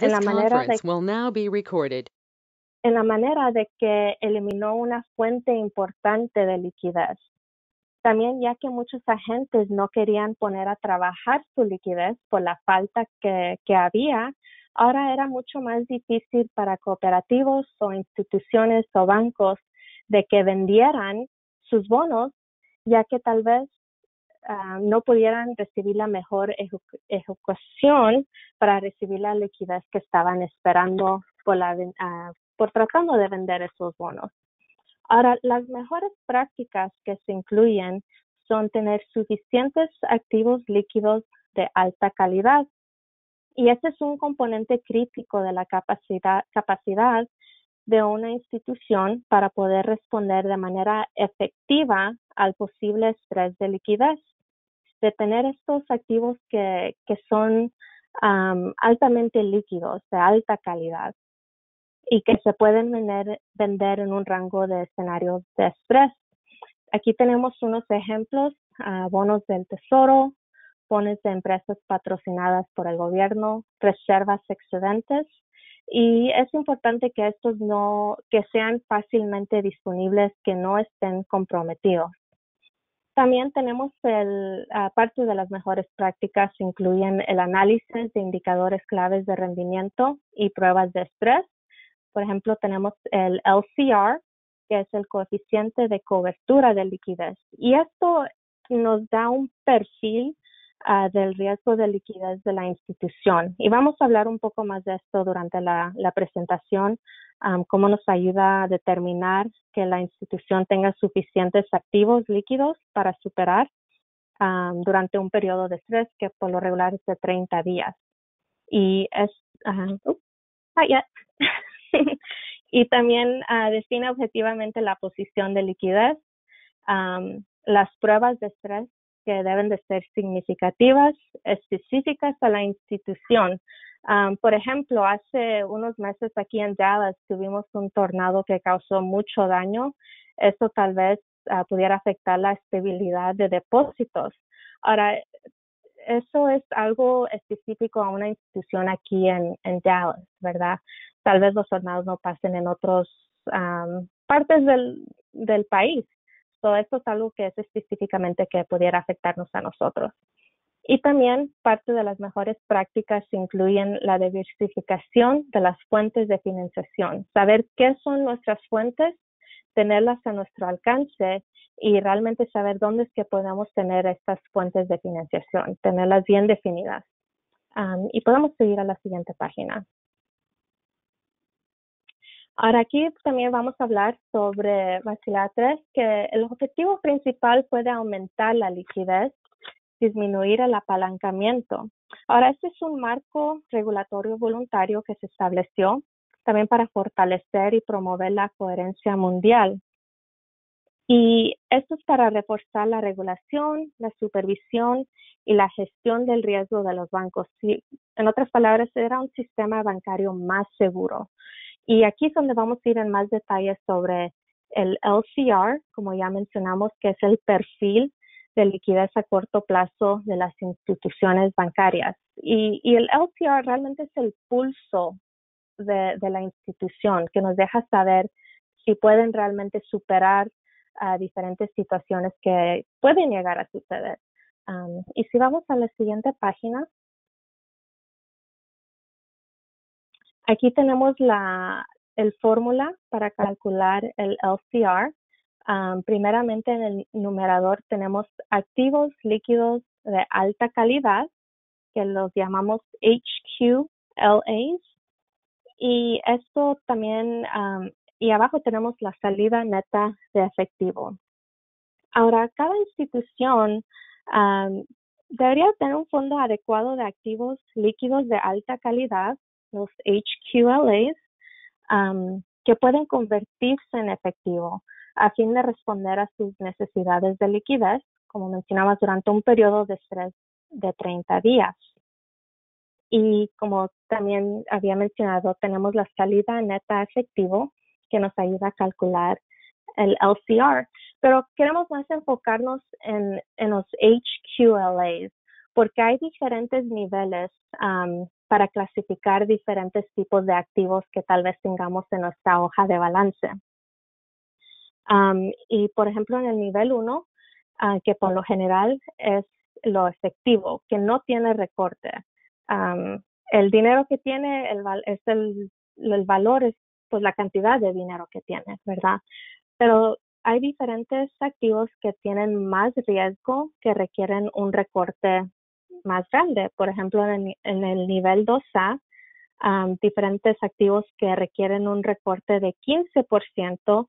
en This la manera conference will now be recorded. en la manera de que eliminó una fuente importante de liquidez. También ya que muchos agentes no querían poner a trabajar su liquidez por la falta que había, ahora era mucho más difícil para cooperativos o instituciones o bancos de que vendieran sus bonos, ya que tal vez no pudieran recibir la mejor ejecución para recibir la liquidez que estaban esperando por tratando de vender esos bonos. Ahora, las mejores prácticas que se incluyen son tener suficientes activos líquidos de alta calidad. Y ese es un componente crítico de la capacidad de una institución para poder responder de manera efectiva al posible estrés de liquidez. De tener estos activos que son altamente líquidos, de alta calidad, y que se pueden vender en un rango de escenarios de estrés. Aquí tenemos unos ejemplos, bonos del tesoro, bonos de empresas patrocinadas por el gobierno, reservas excedentes, y es importante que estos que sean fácilmente disponibles, que no estén comprometidos. También tenemos parte de las mejores prácticas incluyen el análisis de indicadores claves de rendimiento y pruebas de estrés. Por ejemplo, tenemos el LCR, que es el coeficiente de cobertura de liquidez. Y esto nos da un perfil del riesgo de liquidez de la institución. Y vamos a hablar un poco más de esto durante la presentación, cómo nos ayuda a determinar que la institución tenga suficientes activos líquidos para superar durante un periodo de estrés que por lo regular es de 30 días. Y es... y también define objetivamente la posición de liquidez, las pruebas de estrés que deben de ser significativas, específicas a la institución. Por ejemplo, hace unos meses aquí en Dallas tuvimos un tornado que causó mucho daño. Eso tal vez pudiera afectar la estabilidad de depósitos. Ahora, eso es algo específico a una institución aquí en Dallas, ¿verdad? Tal vez los tornados no pasen en otras partes del país. Esto es algo que es específicamente que pudiera afectarnos a nosotros. Y también parte de las mejores prácticas incluyen la diversificación de las fuentes de financiación, saber qué son nuestras fuentes, tenerlas a nuestro alcance y realmente saber dónde es que podemos tener estas fuentes de financiación, tenerlas bien definidas. Y podemos seguir a la siguiente página. Ahora aquí también vamos a hablar sobre Basilea 3, que el objetivo principal puede aumentar la liquidez, disminuir el apalancamiento. Ahora, este es un marco regulatorio voluntario que se estableció también para fortalecer y promover la coherencia mundial. Y esto es para reforzar la regulación, la supervisión y la gestión del riesgo de los bancos. Sí, en otras palabras, era un sistema bancario más seguro. Y aquí es donde vamos a ir en más detalles sobre el LCR, como ya mencionamos, que es el perfil de liquidez a corto plazo de las instituciones bancarias. Y el LCR realmente es el pulso de la institución, que nos deja saber si pueden realmente superar diferentes situaciones que pueden llegar a suceder. Y si vamos a la siguiente página, aquí tenemos el fórmula para calcular el LCR. Primeramente en el numerador tenemos activos líquidos de alta calidad, que los llamamos HQLAs. Y esto también, y abajo tenemos la salida neta de efectivo. Ahora, cada institución debería tener un fondo adecuado de activos líquidos de alta calidad, los HQLAs, que pueden convertirse en efectivo a fin de responder a sus necesidades de liquidez, como mencionabas, durante un periodo de estrés de 30 días. Y como también había mencionado, tenemos la salida neta efectivo que nos ayuda a calcular el LCR, pero queremos más enfocarnos en los HQLAs porque hay diferentes niveles para clasificar diferentes tipos de activos que tal vez tengamos en nuestra hoja de balance. Y por ejemplo, en el nivel 1, que por lo general es lo efectivo, que no tiene recorte. El dinero que tiene el valor es pues la cantidad de dinero que tiene, ¿verdad? Pero hay diferentes activos que tienen más riesgo que requieren un recorte más grande. Por ejemplo, en el nivel 2A, diferentes activos que requieren un recorte de 15%,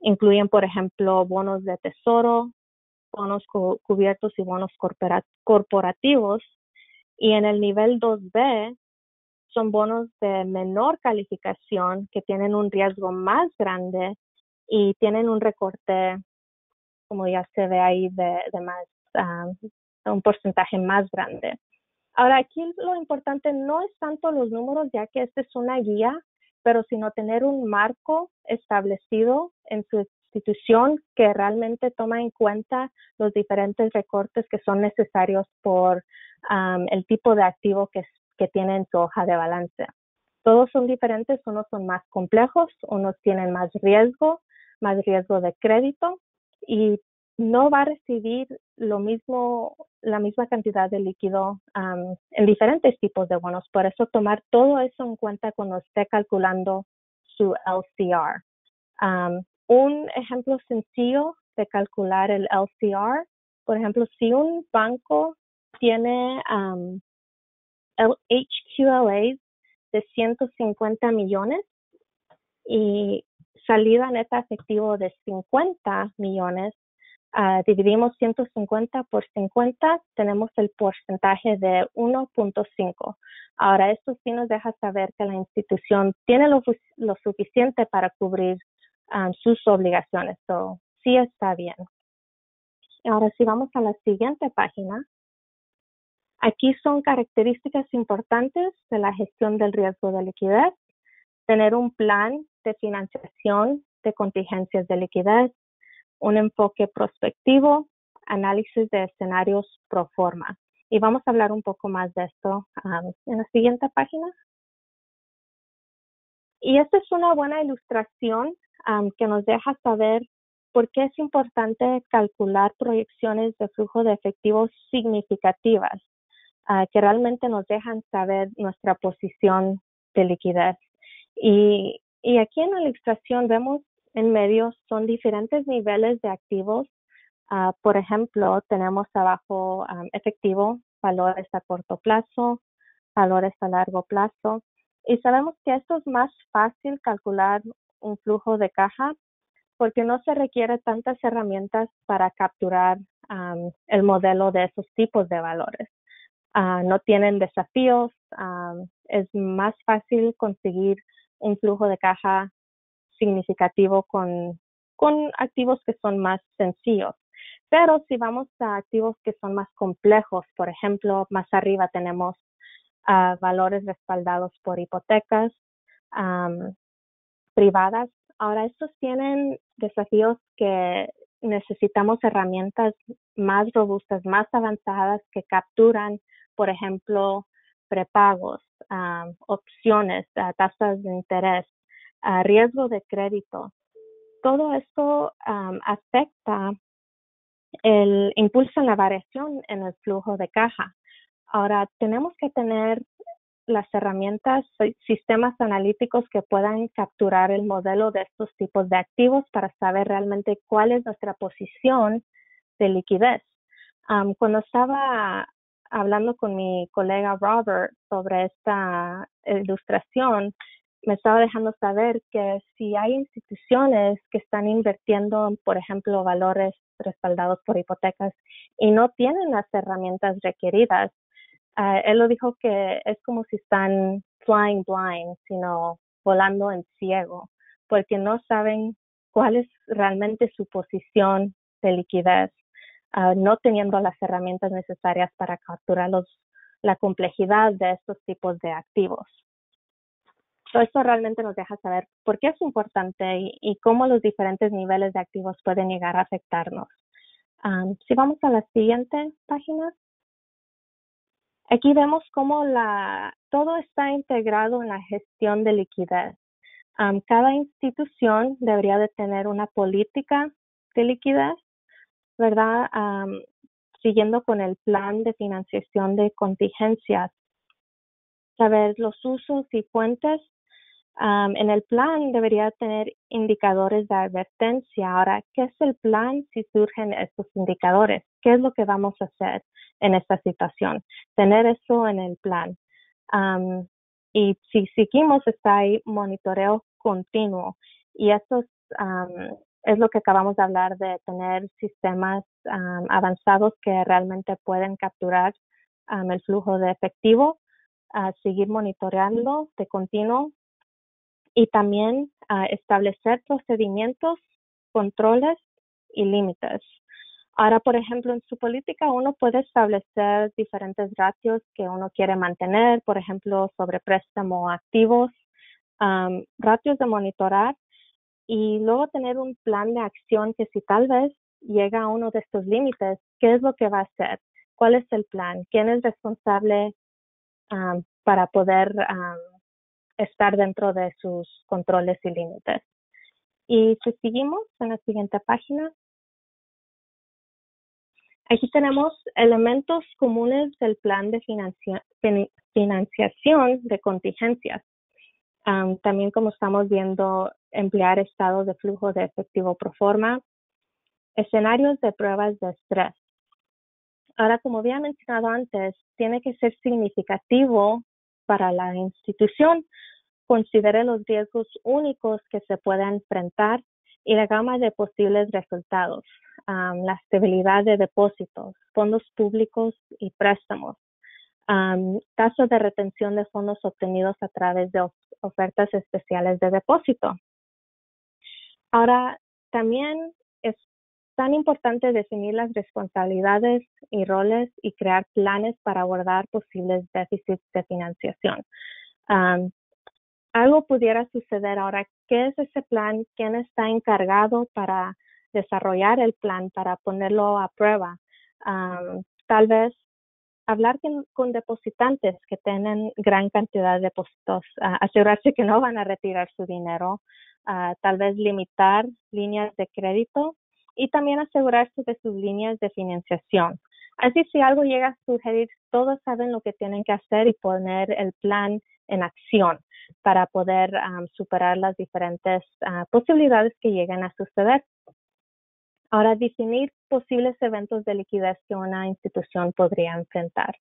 incluyen, por ejemplo, bonos de tesoro, bonos cubiertos y bonos corporativos. Y en el nivel 2B son bonos de menor calificación que tienen un riesgo más grande y tienen un recorte, como ya se ve ahí, de más, un porcentaje más grande. Ahora, aquí lo importante no es tanto los números, ya que esta es una guía, pero sino tener un marco establecido en su institución que realmente toma en cuenta los diferentes recortes que son necesarios por el tipo de activo que tiene en su hoja de balance. Todos son diferentes, unos son más complejos, unos tienen más riesgo de crédito y no va a recibir la misma cantidad de líquido en diferentes tipos de bonos. Por eso tomar todo eso en cuenta cuando esté calculando su LCR. Un ejemplo sencillo de calcular el LCR, por ejemplo, si un banco tiene HQLAs de 150 millones y salida neta efectivo de 50 millones, dividimos 150 por 50, tenemos el porcentaje de 1.5. Ahora, esto sí nos deja saber que la institución tiene lo suficiente para cubrir sus obligaciones. So, sí está bien. Ahora, si vamos a la siguiente página, aquí son características importantes de la gestión del riesgo de liquidez. Tener un plan de financiación de contingencias de liquidez, un enfoque prospectivo, análisis de escenarios pro forma. Y vamos a hablar un poco más de esto en la siguiente página. Y esta es una buena ilustración que nos deja saber por qué es importante calcular proyecciones de flujo de efectivos significativas que realmente nos dejan saber nuestra posición de liquidez. Y aquí en la ilustración vemos en medio son diferentes niveles de activos. Por ejemplo, tenemos abajo efectivo, valores a corto plazo, valores a largo plazo. Y sabemos que esto es más fácil calcular un flujo de caja porque no se requiere tantas herramientas para capturar el modelo de esos tipos de valores. No tienen desafíos, es más fácil conseguir un flujo de caja significativo con activos que son más sencillos. Pero si vamos a activos que son más complejos, por ejemplo, más arriba tenemos valores respaldados por hipotecas privadas. Ahora, estos tienen desafíos que necesitamos herramientas más robustas, más avanzadas que capturan, por ejemplo, prepagos, opciones, tasas de interés, riesgo de crédito. Todo esto afecta el impulso en la variación en el flujo de caja. Ahora, tenemos que tener las herramientas, sistemas analíticos que puedan capturar el modelo de estos tipos de activos para saber realmente cuál es nuestra posición de liquidez. Cuando estaba hablando con mi colega Robert sobre esta ilustración, me estaba dejando saber que si hay instituciones que están invirtiendo, por ejemplo, valores respaldados por hipotecas y no tienen las herramientas requeridas, él lo dijo que es como si están flying blind, sino volando en ciego, porque no saben cuál es realmente su posición de liquidez, no teniendo las herramientas necesarias para capturar la complejidad de estos tipos de activos. Esto realmente nos deja saber por qué es importante y cómo los diferentes niveles de activos pueden llegar a afectarnos. Si vamos a la siguiente página. Aquí vemos cómo todo está integrado en la gestión de liquidez. Cada institución debería de tener una política de liquidez, ¿verdad? Siguiendo con el plan de financiación de contingencias. Saber los usos y fuentes. En el plan debería tener indicadores de advertencia. Ahora, ¿qué es el plan si surgen estos indicadores? ¿Qué es lo que vamos a hacer en esta situación? Tener eso en el plan. Y si seguimos, está ahí monitoreo continuo. Y eso es lo que acabamos de hablar, de tener sistemas avanzados que realmente pueden capturar el flujo de efectivo, seguir monitoreando de continuo y también establecer procedimientos, controles y límites. Ahora, por ejemplo, en su política uno puede establecer diferentes ratios que uno quiere mantener, por ejemplo, sobre préstamo activos, ratios de monitorar y luego tener un plan de acción que si tal vez llega a uno de estos límites, ¿qué es lo que va a hacer? ¿Cuál es el plan? ¿Quién es responsable para poder estar dentro de sus controles y límites? Y si seguimos en la siguiente página, aquí tenemos elementos comunes del plan de financiación de contingencias. También, como estamos viendo, emplear estados de flujo de efectivo pro forma, escenarios de pruebas de estrés. Ahora, como había mencionado antes, tiene que ser significativo para la institución. Considere los riesgos únicos que se puedan enfrentar y la gama de posibles resultados, la estabilidad de depósitos, fondos públicos y préstamos, casos de retención de fondos obtenidos a través de ofertas especiales de depósito. Ahora, también es tan importante definir las responsabilidades y roles y crear planes para abordar posibles déficits de financiación. Algo pudiera suceder ahora. ¿Qué es ese plan? ¿Quién está encargado para desarrollar el plan, para ponerlo a prueba? Tal vez hablar con depositantes que tienen gran cantidad de depósitos, asegurarse que no van a retirar su dinero, tal vez limitar líneas de crédito y también asegurarse de sus líneas de financiación. Así, si algo llega a sugerir, todos saben lo que tienen que hacer y poner el plan en acción para poder superar las diferentes posibilidades que lleguen a suceder. Ahora, definir posibles eventos de liquidez que una institución podría enfrentar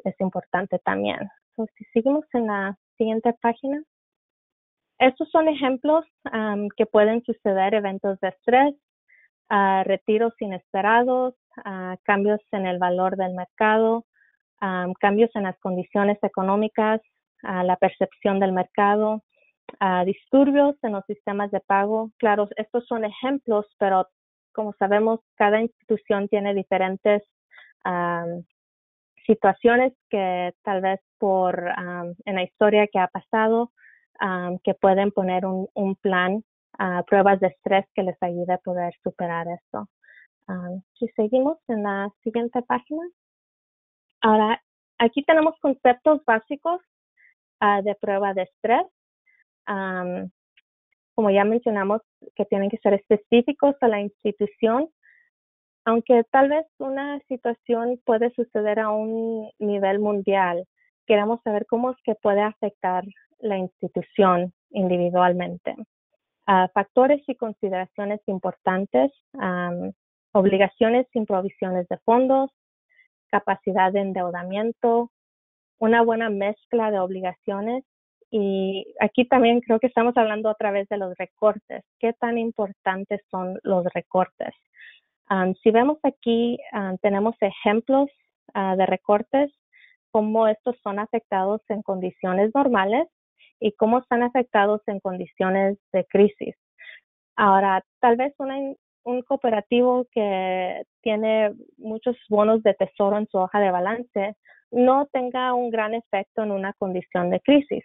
es importante también. Si seguimos en la siguiente página. Estos son ejemplos que pueden suceder: eventos de estrés, retiros inesperados, cambios en el valor del mercado, cambios en las condiciones económicas, la percepción del mercado, disturbios en los sistemas de pago. Claro, estos son ejemplos, pero como sabemos, cada institución tiene diferentes situaciones que tal vez en la historia que ha pasado, que pueden poner un plan, pruebas de estrés que les ayude a poder superar esto. Si seguimos en la siguiente página. Ahora, aquí tenemos conceptos básicos de prueba de estrés. Como ya mencionamos, que tienen que ser específicos a la institución, aunque tal vez una situación puede suceder a un nivel mundial. Queremos saber cómo es que puede afectar la institución individualmente. Factores y consideraciones importantes, obligaciones sin provisiones de fondos, capacidad de endeudamiento, una buena mezcla de obligaciones. Y aquí también creo que estamos hablando otra vez de los recortes. ¿Qué tan importantes son los recortes? Si vemos aquí, tenemos ejemplos de recortes, cómo estos son afectados en condiciones normales y cómo están afectados en condiciones de crisis. Ahora, tal vez un cooperativo que tiene muchos bonos de tesoro en su hoja de balance no tenga un gran efecto en una condición de crisis,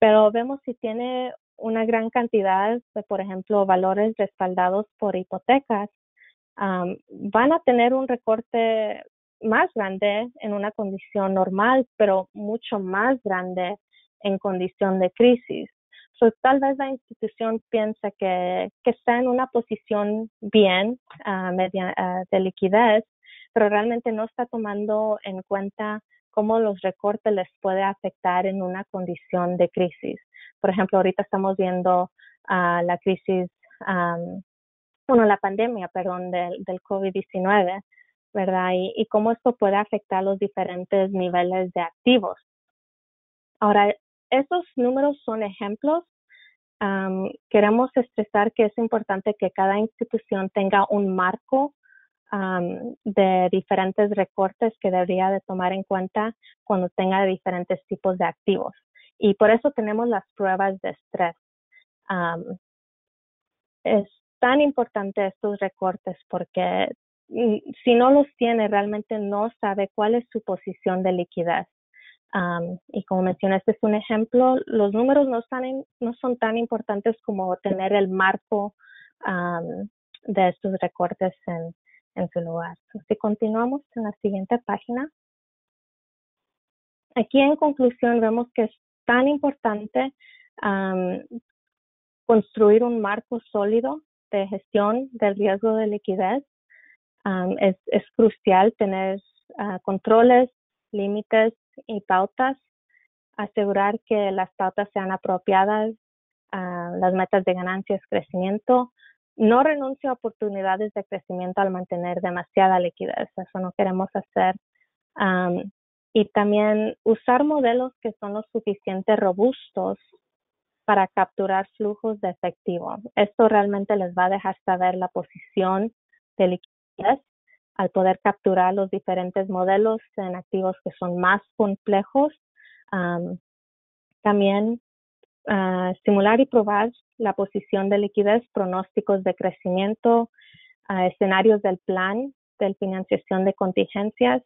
pero vemos si tiene una gran cantidad de, por ejemplo, valores respaldados por hipotecas, van a tener un recorte más grande en una condición normal, pero mucho más grande en condición de crisis. So, tal vez la institución piensa que está en una posición bien de liquidez, pero realmente no está tomando en cuenta cómo los recortes les puede afectar en una condición de crisis. Por ejemplo, ahorita estamos viendo la crisis, la pandemia, perdón, del COVID-19, ¿verdad? Y cómo esto puede afectar los diferentes niveles de activos. Ahora, estos números son ejemplos. Queremos expresar que es importante que cada institución tenga un marco de diferentes recortes que debería de tomar en cuenta cuando tenga diferentes tipos de activos. Y por eso tenemos las pruebas de estrés. Es tan importante estos recortes porque si no los tiene, realmente no sabe cuál es su posición de liquidez. Y como mencioné, este es un ejemplo. Los números no son tan importantes como tener el marco de estos recortes en su lugar. Si continuamos en la siguiente página. Aquí en conclusión vemos que es tan importante construir un marco sólido de gestión del riesgo de liquidez. Es crucial tener controles, límites y pautas, asegurar que las pautas sean apropiadas, las metas de ganancias, crecimiento. No renuncie a oportunidades de crecimiento al mantener demasiada liquidez, eso no queremos hacer. Y también usar modelos que son lo suficiente robustos para capturar flujos de efectivo. Esto realmente les va a dejar saber la posición de liquidez al poder capturar los diferentes modelos en activos que son más complejos. También simular y probar la posición de liquidez, pronósticos de crecimiento, escenarios del plan de financiación de contingencias,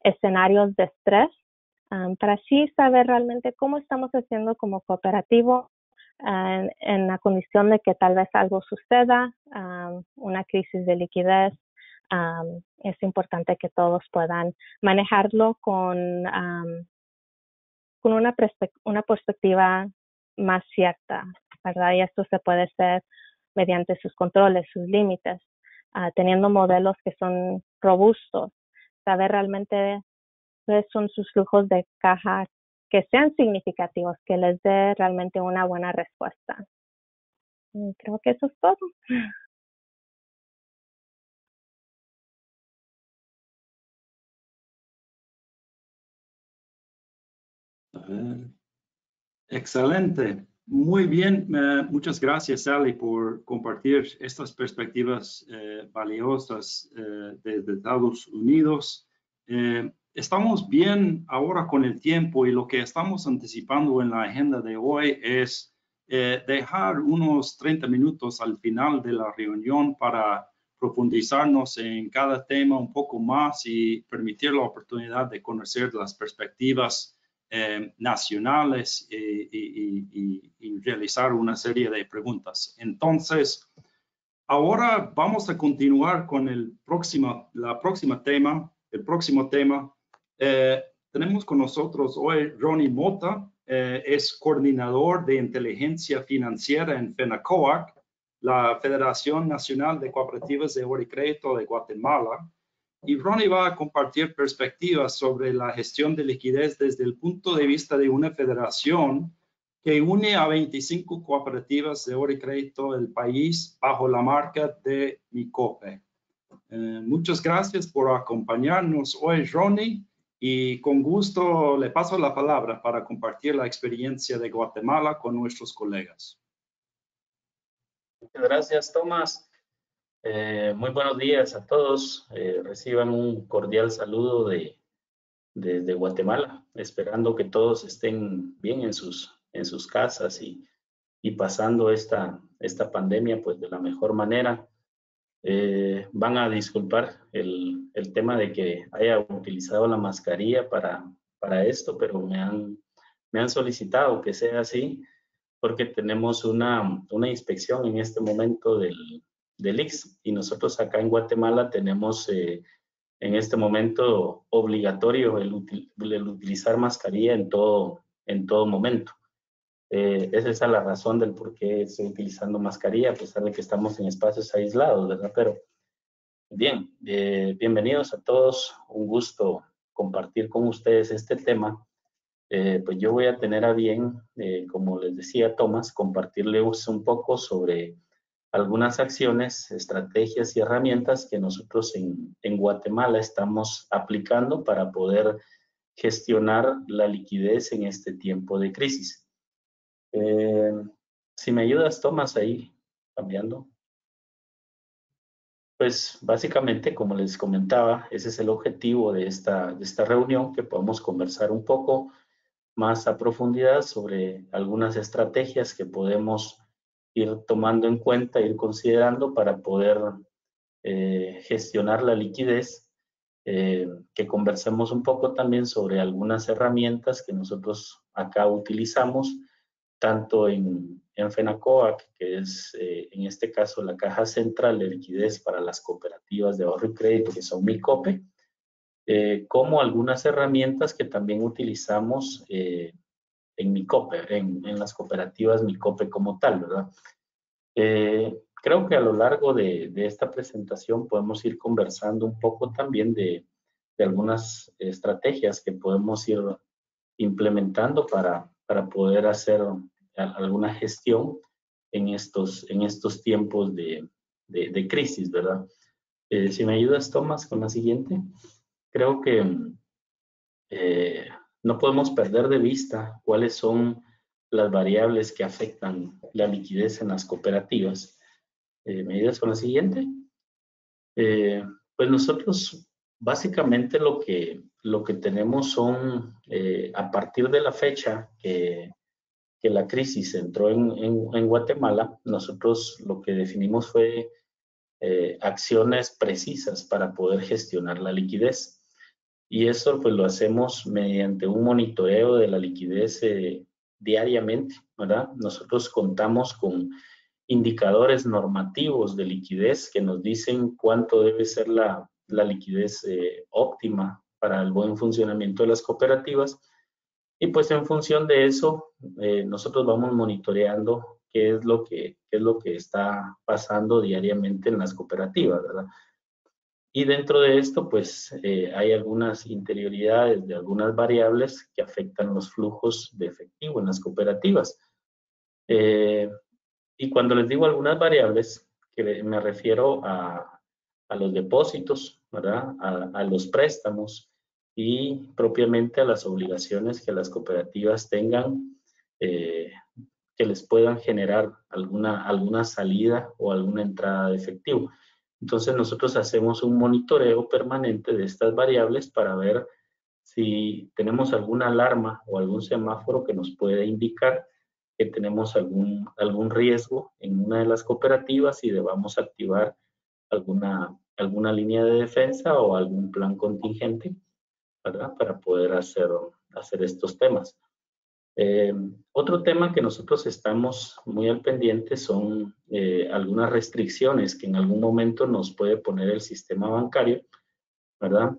escenarios de estrés, para así saber realmente cómo estamos haciendo como cooperativo en la condición de que tal vez algo suceda, una crisis de liquidez. Es importante que todos puedan manejarlo con una perspectiva más cierta, ¿verdad? Y esto se puede hacer mediante sus controles, sus límites, teniendo modelos que son robustos, saber realmente cuáles son sus flujos de caja que sean significativos, que les dé realmente una buena respuesta. Y creo que eso es todo. Excelente. Muy bien. Muchas gracias, Sally, por compartir estas perspectivas valiosas desde Estados Unidos. Estamos bien ahora con el tiempo y lo que estamos anticipando en la agenda de hoy es dejar unos 30 minutos al final de la reunión para profundizarnos en cada tema un poco más y permitir la oportunidad de conocer las perspectivas nacionales y realizar una serie de preguntas. Entonces, ahora vamos a continuar con el próximo tema. Tenemos con nosotros hoy Ronnie Mota, es coordinador de inteligencia financiera en FENACOAC, la Federación Nacional de Cooperativas de Ahorro y Crédito de Guatemala. Y Ronnie va a compartir perspectivas sobre la gestión de liquidez desde el punto de vista de una federación que une a 25 cooperativas de ahorro y crédito del país bajo la marca de MICOPE. Muchas gracias por acompañarnos hoy, Ronnie, y con gusto le paso la palabra para compartir la experiencia de Guatemala con nuestros colegas. Muchas gracias, Tomás. Muy buenos días a todos. Reciban un cordial saludo desde Guatemala, esperando que todos estén bien en sus casas y pasando esta pandemia pues de la mejor manera. Van a disculpar el tema de que haya utilizado la mascarilla para esto, pero me han solicitado que sea así porque tenemos una inspección en este momento del ICS y nosotros acá en Guatemala tenemos en este momento obligatorio el utilizar mascarilla en todo momento. Esa es la razón del por qué estoy utilizando mascarilla, a pesar de que estamos en espacios aislados, ¿verdad? Pero bien, bienvenidos a todos. Un gusto compartir con ustedes este tema. Pues yo voy a tener a bien, como les decía Tomás, compartirles un poco sobre algunas acciones, estrategias y herramientas que nosotros en Guatemala estamos aplicando para poder gestionar la liquidez en este tiempo de crisis. Si me ayudas, Tomás, ahí cambiando. Pues básicamente, como les comentaba, ese es el objetivo de esta reunión, que podamos conversar un poco más a profundidad sobre algunas estrategias que podemos ir tomando en cuenta, ir considerando para poder gestionar la liquidez, que conversemos un poco también sobre algunas herramientas que nosotros acá utilizamos, tanto en FENACOAC, que es en este caso la Caja Central de Liquidez para las Cooperativas de Ahorro y Crédito, que son MICOPE, como algunas herramientas que también utilizamos en MICOPE, en las cooperativas MICOPE como tal, ¿verdad? Creo que a lo largo de esta presentación podemos ir conversando un poco también de algunas estrategias que podemos ir implementando para poder hacer alguna gestión en estos tiempos de crisis, ¿verdad? Si me ayudas, Tomás, con la siguiente. Creo que no podemos perder de vista cuáles son las variables que afectan la liquidez en las cooperativas. ¿Me ayudas con la siguiente? Pues nosotros básicamente lo que tenemos son, a partir de la fecha que la crisis entró en Guatemala, nosotros lo que definimos fue acciones precisas para poder gestionar la liquidez. Y eso pues lo hacemos mediante un monitoreo de la liquidez diariamente, ¿verdad? Nosotros contamos con indicadores normativos de liquidez que nos dicen cuánto debe ser la liquidez óptima para el buen funcionamiento de las cooperativas. Y pues en función de eso, nosotros vamos monitoreando qué es lo que está pasando diariamente en las cooperativas, ¿verdad? Y dentro de esto, pues hay algunas interioridades de algunas variables que afectan los flujos de efectivo en las cooperativas. Y cuando les digo algunas variables, que me refiero a los depósitos, ¿verdad? A los préstamos y propiamente a las obligaciones que las cooperativas tengan, que les puedan generar alguna salida o alguna entrada de efectivo. Entonces nosotros hacemos un monitoreo permanente de estas variables para ver si tenemos alguna alarma o algún semáforo que nos puede indicar que tenemos algún riesgo en una de las cooperativas y debamos activar alguna línea de defensa o algún plan contingente, ¿verdad? Para poder hacer estos temas. Otro tema que nosotros estamos muy al pendiente son algunas restricciones que en algún momento nos puede poner el sistema bancario, ¿verdad?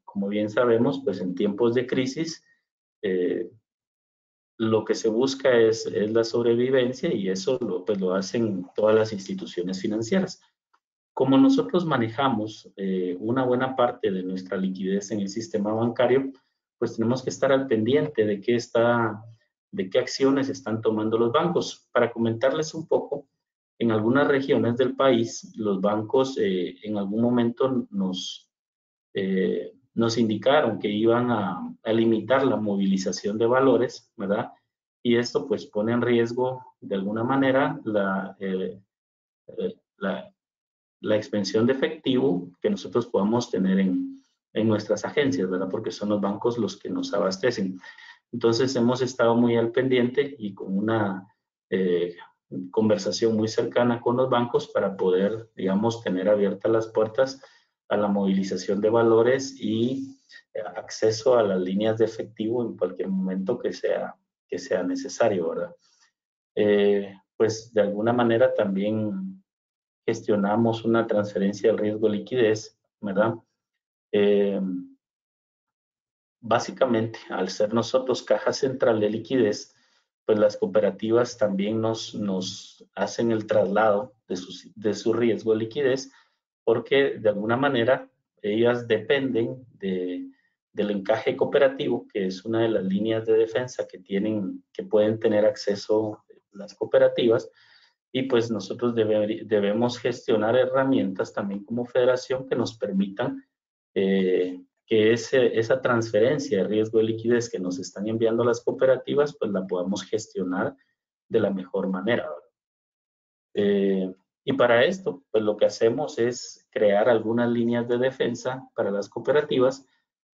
Como bien sabemos, pues en tiempos de crisis, lo que se busca es la sobrevivencia y eso pues lo hacen todas las instituciones financieras. Como nosotros manejamos una buena parte de nuestra liquidez en el sistema bancario, pues tenemos que estar al pendiente de qué acciones están tomando los bancos. Para comentarles un poco, en algunas regiones del país, los bancos en algún momento nos indicaron que iban a limitar la movilización de valores, ¿verdad? Y esto pues pone en riesgo de alguna manera la expensión de efectivo que nosotros podamos tener en nuestras agencias, ¿verdad? Porque son los bancos los que nos abastecen. Entonces hemos estado muy al pendiente y con una conversación muy cercana con los bancos para poder, digamos, tener abiertas las puertas a la movilización de valores y acceso a las líneas de efectivo en cualquier momento que sea necesario, ¿verdad? Pues de alguna manera también gestionamos una transferencia del riesgo de liquidez, ¿verdad? Básicamente, al ser nosotros caja central de liquidez, pues las cooperativas también nos hacen el traslado de su riesgo de liquidez, porque de alguna manera ellas dependen del encaje cooperativo, que es una de las líneas de defensa que pueden tener acceso las cooperativas, y pues nosotros debemos gestionar herramientas también como federación que nos permitan que esa transferencia de riesgo de liquidez que nos están enviando las cooperativas, pues la podamos gestionar de la mejor manera. Y para esto, pues lo que hacemos es crear algunas líneas de defensa para las cooperativas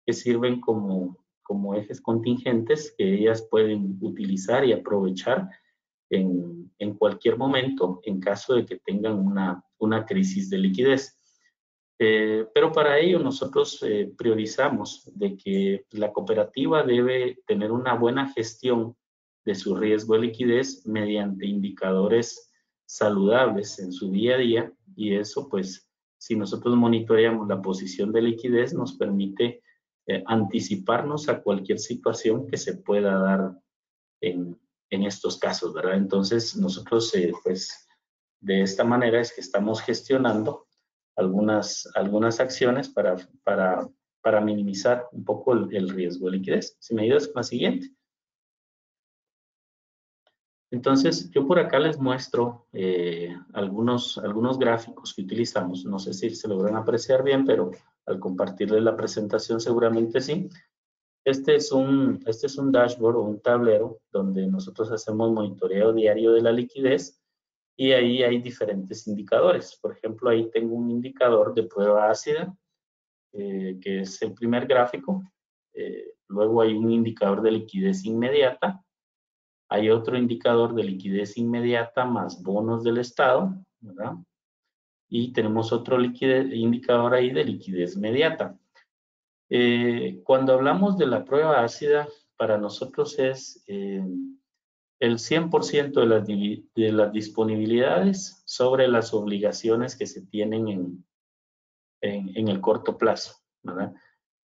que sirven como ejes contingentes que ellas pueden utilizar y aprovechar en cualquier momento en caso de que tengan una crisis de liquidez. Pero para ello nosotros priorizamos de que la cooperativa debe tener una buena gestión de su riesgo de liquidez mediante indicadores saludables en su día a día, y eso pues si nosotros monitoreamos la posición de liquidez nos permite anticiparnos a cualquier situación que se pueda dar en estos casos, ¿verdad? Entonces nosotros pues de esta manera es que estamos gestionando algunas acciones para minimizar un poco el riesgo de liquidez. Si me ayudas con la siguiente. Entonces, yo por acá les muestro algunos gráficos que utilizamos. No sé si se logran apreciar bien, pero al compartirles la presentación seguramente sí. Este es un dashboard o un tablero donde nosotros hacemos monitoreo diario de la liquidez y ahí hay diferentes indicadores. Por ejemplo, ahí tengo un indicador de prueba ácida, que es el primer gráfico. Luego hay un indicador de liquidez inmediata. Hay otro indicador de liquidez inmediata más bonos del Estado, ¿verdad? Y tenemos otro indicador ahí de liquidez inmediata. Cuando hablamos de la prueba ácida, para nosotros es el 100% de las disponibilidades sobre las obligaciones que se tienen en el corto plazo, ¿verdad?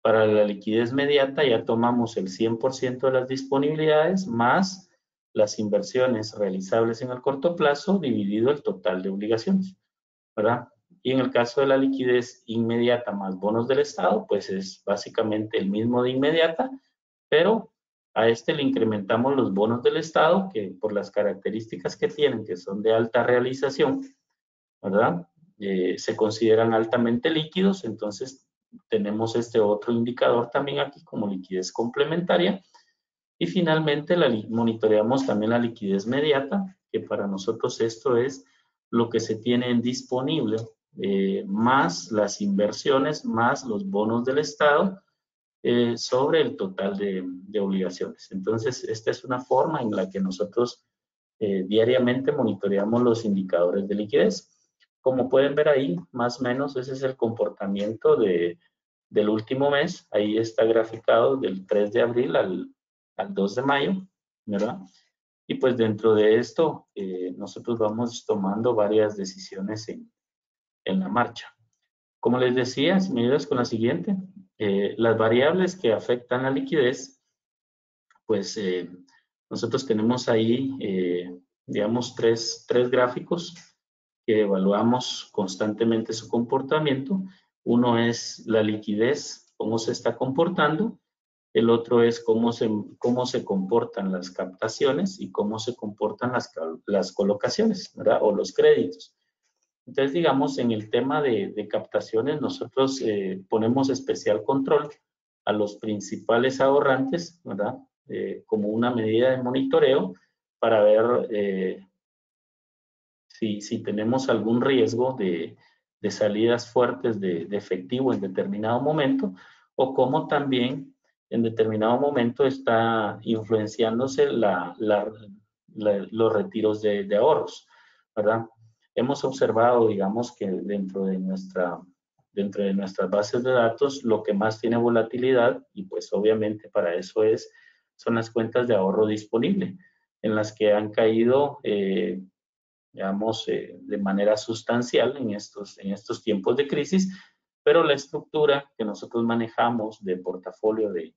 Para la liquidez inmediata ya tomamos el 100% de las disponibilidades más las inversiones realizables en el corto plazo dividido el total de obligaciones, ¿verdad? Y en el caso de la liquidez inmediata más bonos del Estado, pues es básicamente el mismo de inmediata, pero a este le incrementamos los bonos del Estado, que por las características que tienen, que son de alta realización, ¿verdad? Se consideran altamente líquidos, entonces tenemos este otro indicador también aquí como liquidez complementaria. Y finalmente monitoreamos también la liquidez inmediata, que para nosotros esto es lo que se tiene disponible, más las inversiones, más los bonos del Estado, sobre el total de obligaciones. Entonces, esta es una forma en la que nosotros diariamente monitoreamos los indicadores de liquidez. Como pueden ver ahí, más o menos ese es el comportamiento del último mes. Ahí está graficado del 3 de abril al 2 de mayo, ¿verdad? Y pues dentro de esto, nosotros vamos tomando varias decisiones en la marcha. Como les decía, si me ayudas con la siguiente, las variables que afectan la liquidez, pues nosotros tenemos ahí, digamos, tres gráficos que evaluamos constantemente su comportamiento. Uno es la liquidez, cómo se está comportando. El otro es cómo se comportan las captaciones y cómo se comportan las colocaciones, ¿verdad? O los créditos. Entonces, digamos, en el tema de captaciones, nosotros ponemos especial control a los principales ahorrantes, ¿verdad? Como una medida de monitoreo para ver si tenemos algún riesgo de salidas fuertes de efectivo en determinado momento, o cómo también en determinado momento está influenciándose los retiros de ahorros, ¿verdad? Hemos observado, digamos, que dentro de nuestras bases de datos, lo que más tiene volatilidad, y pues obviamente para eso son las cuentas de ahorro disponible, en las que han caído, digamos, de manera sustancial en estos tiempos de crisis, pero la estructura que nosotros manejamos de portafolio de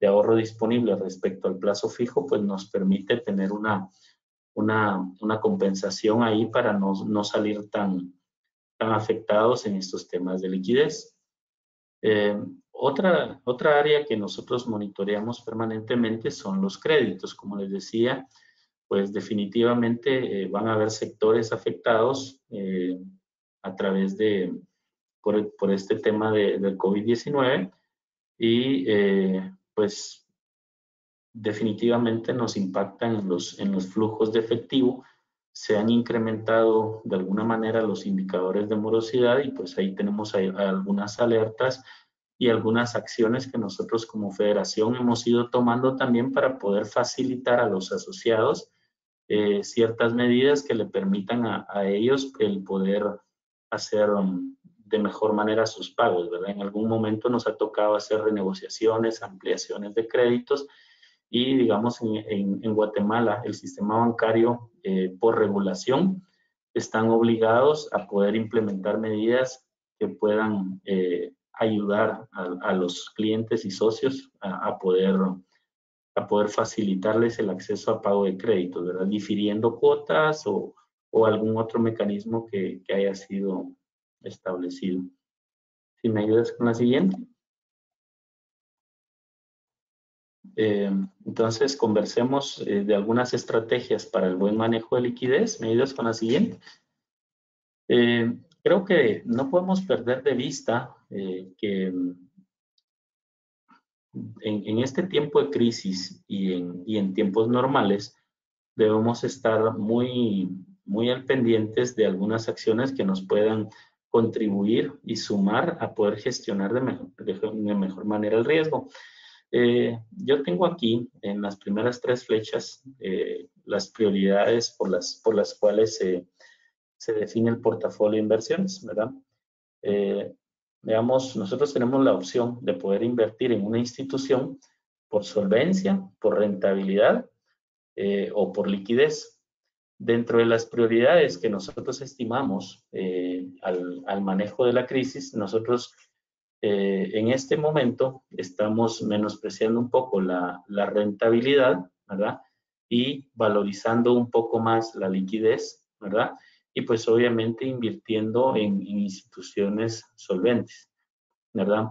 ahorro disponible respecto al plazo fijo, pues nos permite tener una compensación ahí para no salir tan afectados en estos temas de liquidez. Otra área que nosotros monitoreamos permanentemente son los créditos. Como les decía, pues definitivamente van a haber sectores afectados a través por este tema del COVID-19 y pues definitivamente nos impactan en los flujos de efectivo. Se han incrementado de alguna manera los indicadores de morosidad y pues ahí tenemos algunas alertas y algunas acciones que nosotros como federación hemos ido tomando también para poder facilitar a los asociados ciertas medidas que le permitan a ellos el poder hacer de mejor manera sus pagos, ¿verdad? En algún momento nos ha tocado hacer renegociaciones, ampliaciones de créditos y, digamos, en Guatemala el sistema bancario por regulación están obligados a poder implementar medidas que puedan ayudar a los clientes y socios a poder facilitarles el acceso a pago de créditos, ¿verdad? Difiriendo cuotas o algún otro mecanismo que haya sido establecido. Si me ayudas con la siguiente. Entonces, conversemos de algunas estrategias para el buen manejo de liquidez. ¿Me ayudas con la siguiente? Creo que no podemos perder de vista que en este tiempo de crisis y en tiempos normales debemos estar muy al pendientes de algunas acciones que nos puedan contribuir y sumar a poder gestionar de mejor manera el riesgo. Yo tengo aquí en las primeras 3 flechas las prioridades por las cuales se define el portafolio de inversiones, ¿verdad? Veamos, nosotros tenemos la opción de poder invertir en una institución por solvencia, por rentabilidad o por liquidez. Dentro de las prioridades que nosotros estimamos al manejo de la crisis, nosotros en este momento estamos menospreciando un poco la rentabilidad, ¿verdad? Y valorizando un poco más la liquidez, ¿verdad? Y pues obviamente invirtiendo en instituciones solventes, ¿verdad?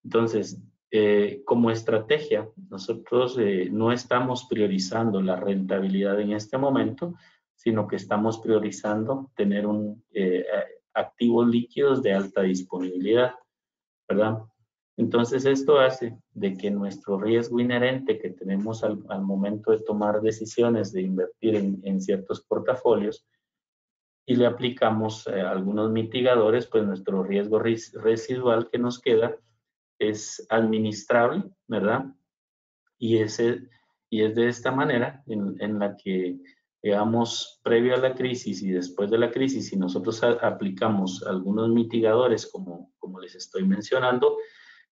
Entonces, como estrategia, nosotros no estamos priorizando la rentabilidad en este momento, sino que estamos priorizando tener activos líquidos de alta disponibilidad, ¿verdad? Entonces, esto hace de que nuestro riesgo inherente que tenemos al momento de tomar decisiones de invertir en ciertos portafolios y le aplicamos algunos mitigadores, pues nuestro riesgo residual que nos queda es administrable, ¿verdad? Y es de esta manera en la que, digamos, previo a la crisis y después de la crisis, si nosotros aplicamos algunos mitigadores, como les estoy mencionando,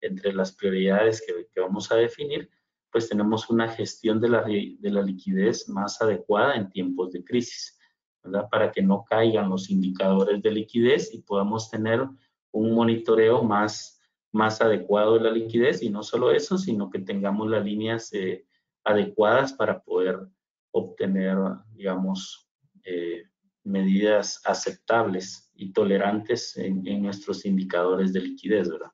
entre las prioridades que vamos a definir, pues tenemos una gestión de la liquidez más adecuada en tiempos de crisis, ¿verdad? Para que no caigan los indicadores de liquidez y podamos tener un monitoreo más adecuado de la liquidez, y no solo eso, sino que tengamos las líneas adecuadas para poder obtener, digamos, medidas aceptables y tolerantes en nuestros indicadores de liquidez, ¿verdad?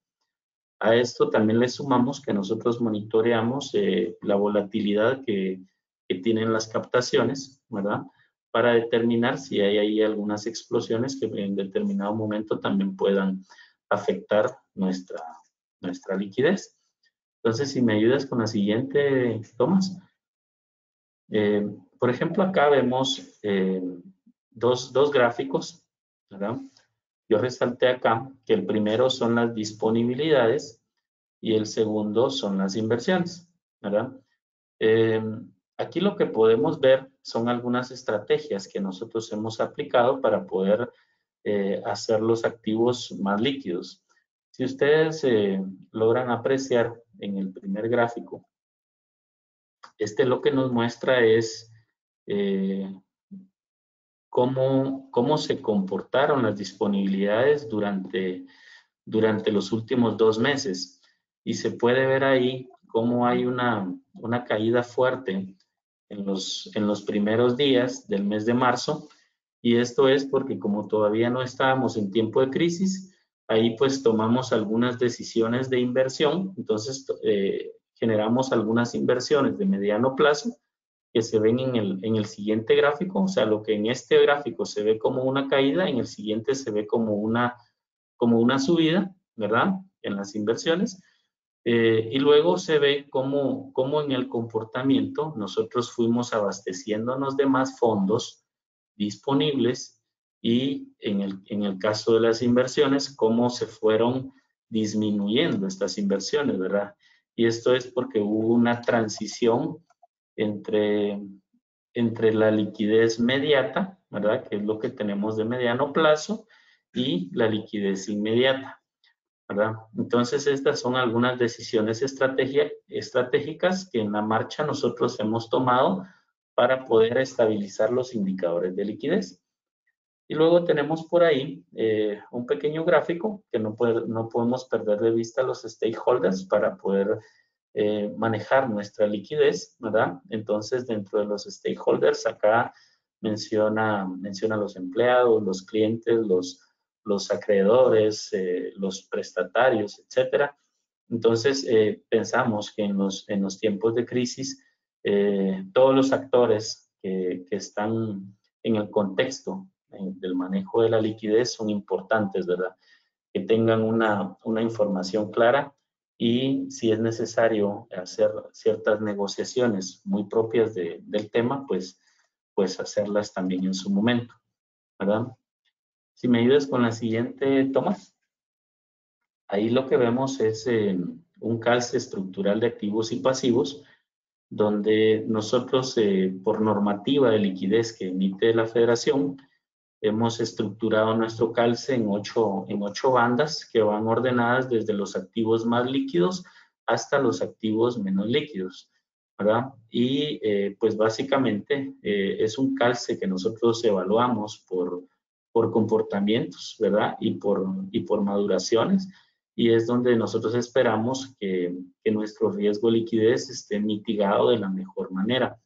A esto también le sumamos que nosotros monitoreamos la volatilidad que tienen las captaciones, ¿verdad? Para determinar si hay ahí algunas explosiones que en determinado momento también puedan afectar nuestra liquidez. Entonces, si me ayudas con la siguiente, Tomás. Por ejemplo, acá vemos dos gráficos, ¿verdad? Yo resalté acá que el primero son las disponibilidades y el segundo son las inversiones, ¿verdad? Aquí lo que podemos ver son algunas estrategias que nosotros hemos aplicado para poder hacer los activos más líquidos. Si ustedes logran apreciar en el primer gráfico, lo que nos muestra es cómo se comportaron las disponibilidades durante durante los últimos 2 meses. Y se puede ver ahí cómo hay una caída fuerte en los primeros días del mes de marzo. Y esto es porque como todavía no estábamos en tiempo de crisis, ahí pues tomamos algunas decisiones de inversión. Entonces generamos algunas inversiones de mediano plazo que se ven en el siguiente gráfico. O sea, lo que en este gráfico se ve como una caída, en el siguiente se ve como una subida, ¿verdad? En las inversiones. Y luego se ve cómo en el comportamiento nosotros fuimos abasteciéndonos de más fondos disponibles, y en el caso de las inversiones, cómo se fueron disminuyendo estas inversiones, ¿verdad? Y esto es porque hubo una transición entre la liquidez mediata, ¿verdad? Que es lo que tenemos de mediano plazo, y la liquidez inmediata, ¿verdad? Entonces, estas son algunas decisiones estratégicas que en la marcha nosotros hemos tomado para poder estabilizar los indicadores de liquidez. Y luego tenemos por ahí un pequeño gráfico que no podemos perder de vista los stakeholders para poder manejar nuestra liquidez, ¿verdad? Entonces, dentro de los stakeholders, acá menciona los empleados, los clientes, los acreedores, los prestatarios, etcétera. Entonces, pensamos que en los tiempos de crisis, todos los actores que están en el contexto del manejo de la liquidez son importantes, ¿verdad? Que tengan una información clara, y si es necesario hacer ciertas negociaciones muy propias del tema, pues hacerlas también en su momento, ¿verdad? Si me ayudas con la siguiente toma. Ahí lo que vemos es un calce estructural de activos y pasivos, donde nosotros, por normativa de liquidez que emite la Federación, hemos estructurado nuestro calce en ocho bandas que van ordenadas desde los activos más líquidos hasta los activos menos líquidos, ¿verdad? Y pues básicamente es un calce que nosotros evaluamos por comportamientos, ¿verdad? Y por maduraciones, y es donde nosotros esperamos que nuestro riesgo de liquidez esté mitigado de la mejor manera.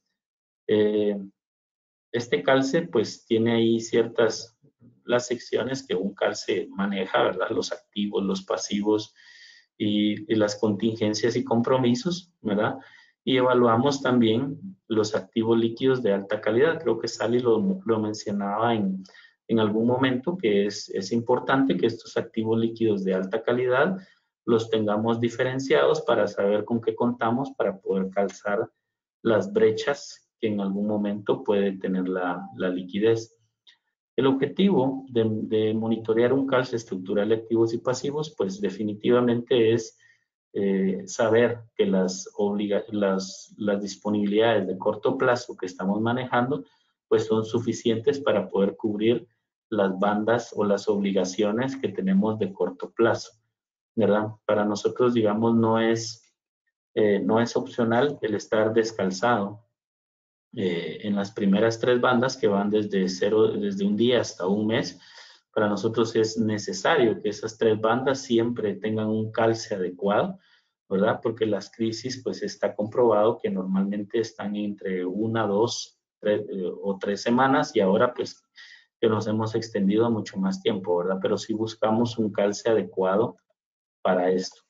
Este calce pues tiene ahí las secciones que un calce maneja, ¿verdad? Los activos, los pasivos y las contingencias y compromisos, ¿verdad? Y evaluamos también los activos líquidos de alta calidad. Creo que Sally lo mencionaba en algún momento, que es importante que estos activos líquidos de alta calidad los tengamos diferenciados para saber con qué contamos para poder calzar las brechas que en algún momento puede tener la liquidez. El objetivo de monitorear un calce estructural de activos y pasivos, pues definitivamente es saber que las disponibilidades de corto plazo que estamos manejando, pues son suficientes para poder cubrir las bandas o las obligaciones que tenemos de corto plazo, ¿verdad? Para nosotros, digamos, no es opcional el estar descalzado en las primeras 3 bandas, que van desde un día hasta un mes. Para nosotros es necesario que esas 3 bandas siempre tengan un calce adecuado, ¿verdad? Porque las crisis, pues está comprobado que normalmente están entre 1, 2 o 3 semanas, y ahora pues que nos hemos extendido a mucho más tiempo, ¿verdad? Pero sí buscamos un calce adecuado para esto.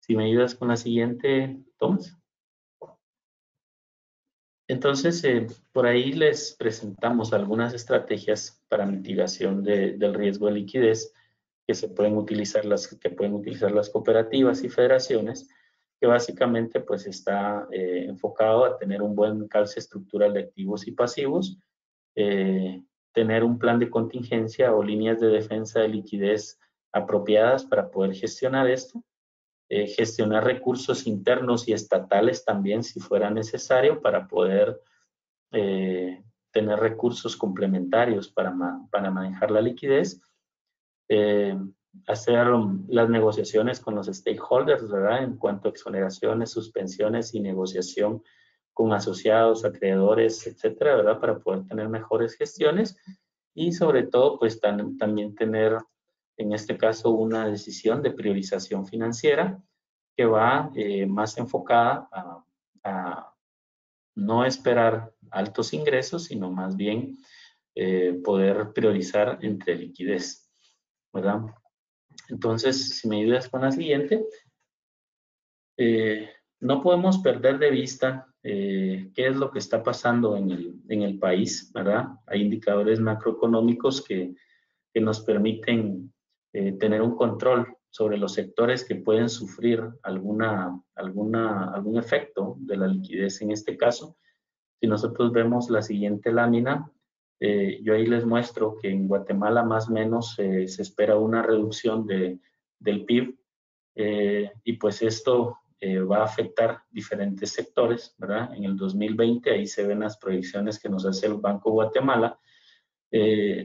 Si me ayudas con la siguiente, Tomás. Entonces, por ahí les presentamos algunas estrategias para mitigación del riesgo de liquidez que pueden utilizar las cooperativas y federaciones, que básicamente pues está enfocado a tener un buen calce estructural de activos y pasivos, tener un plan de contingencia o líneas de defensa de liquidez apropiadas para poder gestionar esto, gestionar recursos internos y estatales también si fuera necesario para poder tener recursos complementarios para manejar la liquidez, hacer las negociaciones con los stakeholders, ¿verdad? En cuanto a exoneraciones, suspensiones y negociación con asociados, acreedores, etcétera, ¿verdad? Para poder tener mejores gestiones, y sobre todo pues también tener en este caso una decisión de priorización financiera que va más enfocada a no esperar altos ingresos, sino más bien poder priorizar entre liquidez, ¿verdad? Entonces, si me ayudas con la siguiente, no podemos perder de vista qué es lo que está pasando en el país, ¿verdad? Hay indicadores macroeconómicos que nos permiten tener un control sobre los sectores que pueden sufrir algún efecto de la liquidez en este caso. Si nosotros vemos la siguiente lámina, yo ahí les muestro que en Guatemala más o menos se espera una reducción del PIB y pues esto va a afectar diferentes sectores, ¿verdad? En el 2020 ahí se ven las proyecciones que nos hace el Banco Guatemala.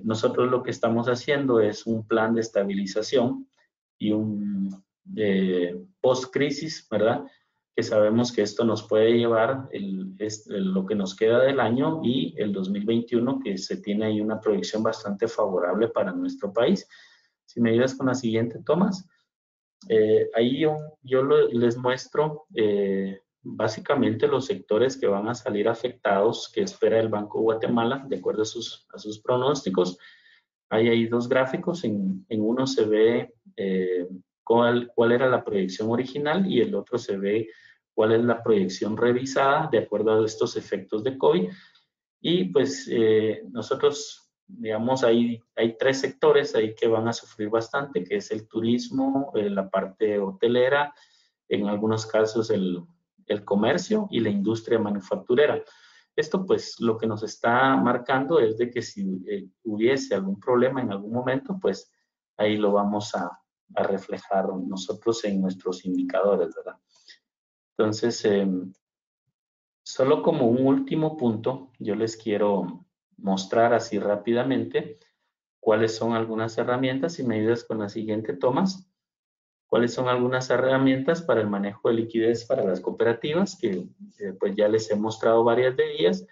Nosotros lo que estamos haciendo es un plan de estabilización y un post-crisis, ¿verdad? Que sabemos que esto nos puede llevar lo que nos queda del año y el 2021, que se tiene ahí una proyección bastante favorable para nuestro país. Si me ayudas con la siguiente, Tomás. Ahí yo les muestro básicamente los sectores que van a salir afectados que espera el Banco Guatemala de acuerdo a sus pronósticos. Hay ahí dos gráficos, en uno se ve cuál era la proyección original y el otro se ve cuál es la proyección revisada de acuerdo a estos efectos de COVID. Y pues nosotros, digamos, hay tres sectores ahí que van a sufrir bastante, que es el turismo, la parte hotelera, en algunos casos el comercio y la industria manufacturera. Esto pues lo que nos está marcando es de que si hubiese algún problema en algún momento, pues ahí lo vamos a reflejar nosotros en nuestros indicadores, ¿verdad? Entonces, solo como un último punto, yo les quiero mostrar así rápidamente cuáles son algunas herramientas. Si me ayudas con la siguiente, Tomás. ¿Cuáles son algunas herramientas para el manejo de liquidez para las cooperativas? Que pues ya les he mostrado varias de ellas,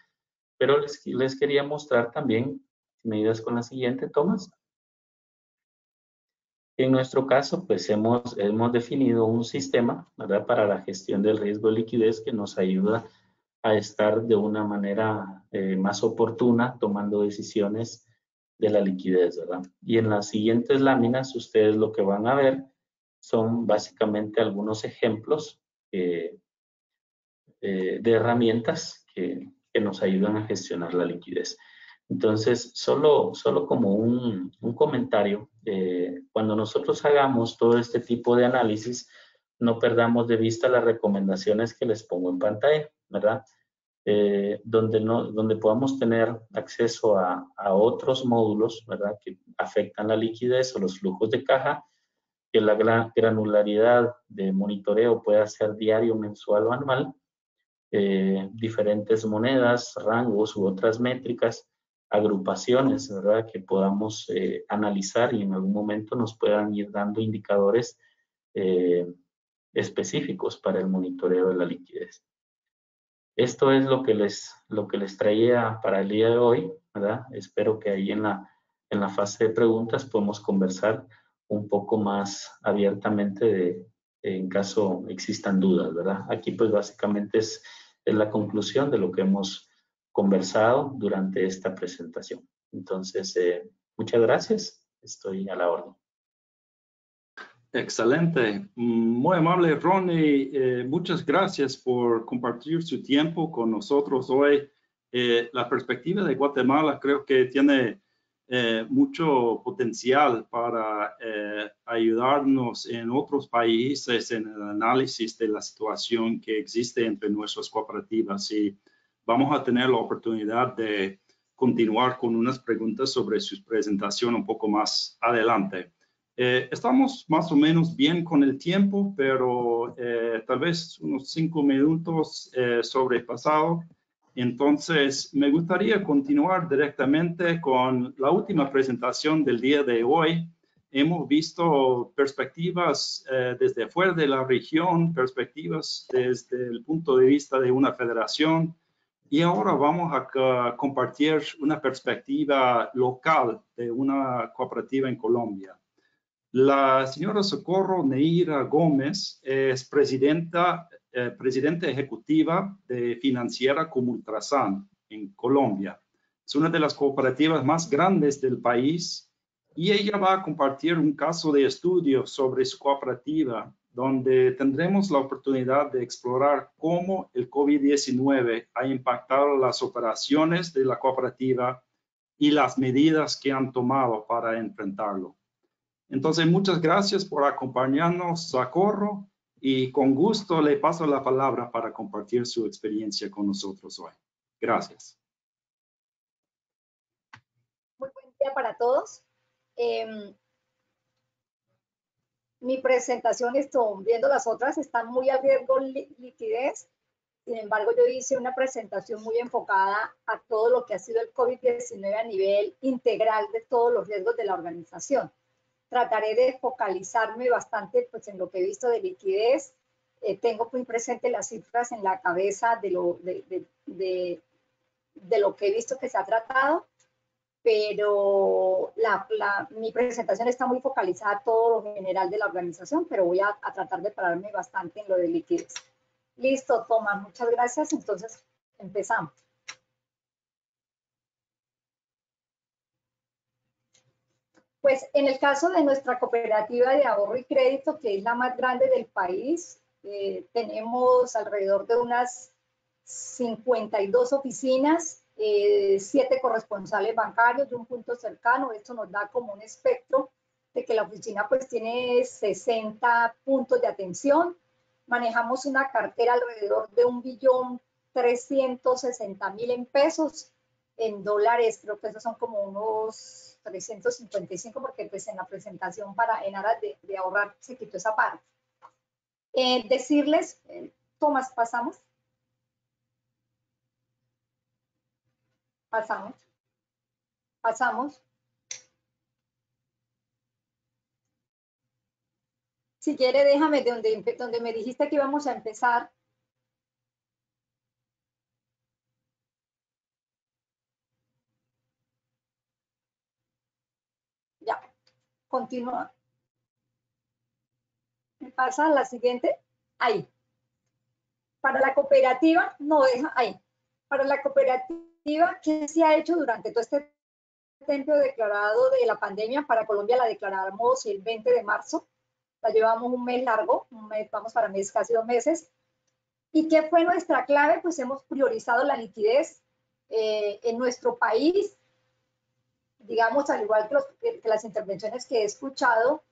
pero les quería mostrar también, si me ayudas con la siguiente, Tomás. En nuestro caso, pues hemos definido un sistema, ¿verdad?, para la gestión del riesgo de liquidez que nos ayuda a estar de una manera más oportuna tomando decisiones de la liquidez, ¿verdad? Y en las siguientes láminas ustedes lo que van a ver son básicamente algunos ejemplos de herramientas que nos ayudan a gestionar la liquidez. Entonces, solo como un comentario, cuando nosotros hagamos todo este tipo de análisis, no perdamos de vista las recomendaciones que les pongo en pantalla, ¿verdad? Donde podamos tener acceso a otros módulos, ¿verdad?, que afectan la liquidez o los flujos de caja, que la granularidad de monitoreo pueda ser diario, mensual o anual, diferentes monedas, rangos u otras métricas, agrupaciones, ¿verdad?, que podamos analizar y en algún momento nos puedan ir dando indicadores específicos para el monitoreo de la liquidez. Esto es lo que les traía para el día de hoy, ¿verdad? Espero que ahí en la fase de preguntas podamos conversar un poco más abiertamente en caso existan dudas, ¿verdad? Aquí pues básicamente es la conclusión de lo que hemos conversado durante esta presentación. Entonces, muchas gracias. Estoy a la orden. Excelente. Muy amable, Ronnie. Muchas gracias por compartir su tiempo con nosotros hoy. La perspectiva de Guatemala creo que tiene mucho potencial para ayudarnos en otros países en el análisis de la situación que existe entre nuestras cooperativas. Y vamos a tener la oportunidad de continuar con unas preguntas sobre su presentación un poco más adelante. Estamos más o menos bien con el tiempo, pero tal vez unos 5 minutos sobrepasado. Entonces, me gustaría continuar directamente con la última presentación del día de hoy. Hemos visto perspectivas desde fuera de la región, perspectivas desde el punto de vista de una federación, y ahora vamos a compartir una perspectiva local de una cooperativa en Colombia. La señora Socorro Neira Gómez es presidenta ejecutiva de Financiera como Ultrasan en Colombia. Es una de las cooperativas más grandes del país y ella va a compartir un caso de estudio sobre su cooperativa, donde tendremos la oportunidad de explorar cómo el COVID-19 ha impactado las operaciones de la cooperativa y las medidas que han tomado para enfrentarlo. Entonces, muchas gracias por acompañarnos, Socorro, y con gusto le paso la palabra para compartir su experiencia con nosotros hoy. Gracias. Muy buen día para todos. Mi presentación, viendo las otras, está muy a riesgo liquidez. Sin embargo, yo hice una presentación muy enfocada a todo lo que ha sido el COVID-19 a nivel integral de todos los riesgos de la organización. Trataré de focalizarme bastante pues, en lo que he visto de liquidez. Tengo muy presente las cifras en la cabeza de lo que he visto que se ha tratado, pero mi presentación está muy focalizada a todo lo general de la organización, pero voy a tratar de pararme bastante en lo de liquidez. Listo, Tomás, muchas gracias. Entonces, empezamos. Pues en el caso de nuestra cooperativa de ahorro y crédito, que es la más grande del país, tenemos alrededor de unas 52 oficinas, 7 corresponsales bancarios de un punto cercano. Esto nos da como un espectro de que la oficina pues tiene 60 puntos de atención. Manejamos una cartera alrededor de 1.360.000 en pesos. En dólares creo que esos son como unos 355, porque pues en la presentación en aras de ahorrar se quitó esa parte. Decirles, Tomás, pasamos. Si quiere, déjame donde me dijiste que íbamos a empezar. Ya, continúa. ¿Me pasa la siguiente? Ahí. Para la cooperativa, no deja ahí. Para la cooperativa, ¿qué se ha hecho durante todo este tiempo declarado de la pandemia? Para Colombia la declaramos el 20 de marzo. La llevamos un mes largo, vamos para casi 2 meses. ¿Y qué fue nuestra clave? Pues hemos priorizado la liquidez en nuestro país. Digamos, al igual que las intervenciones que he escuchado,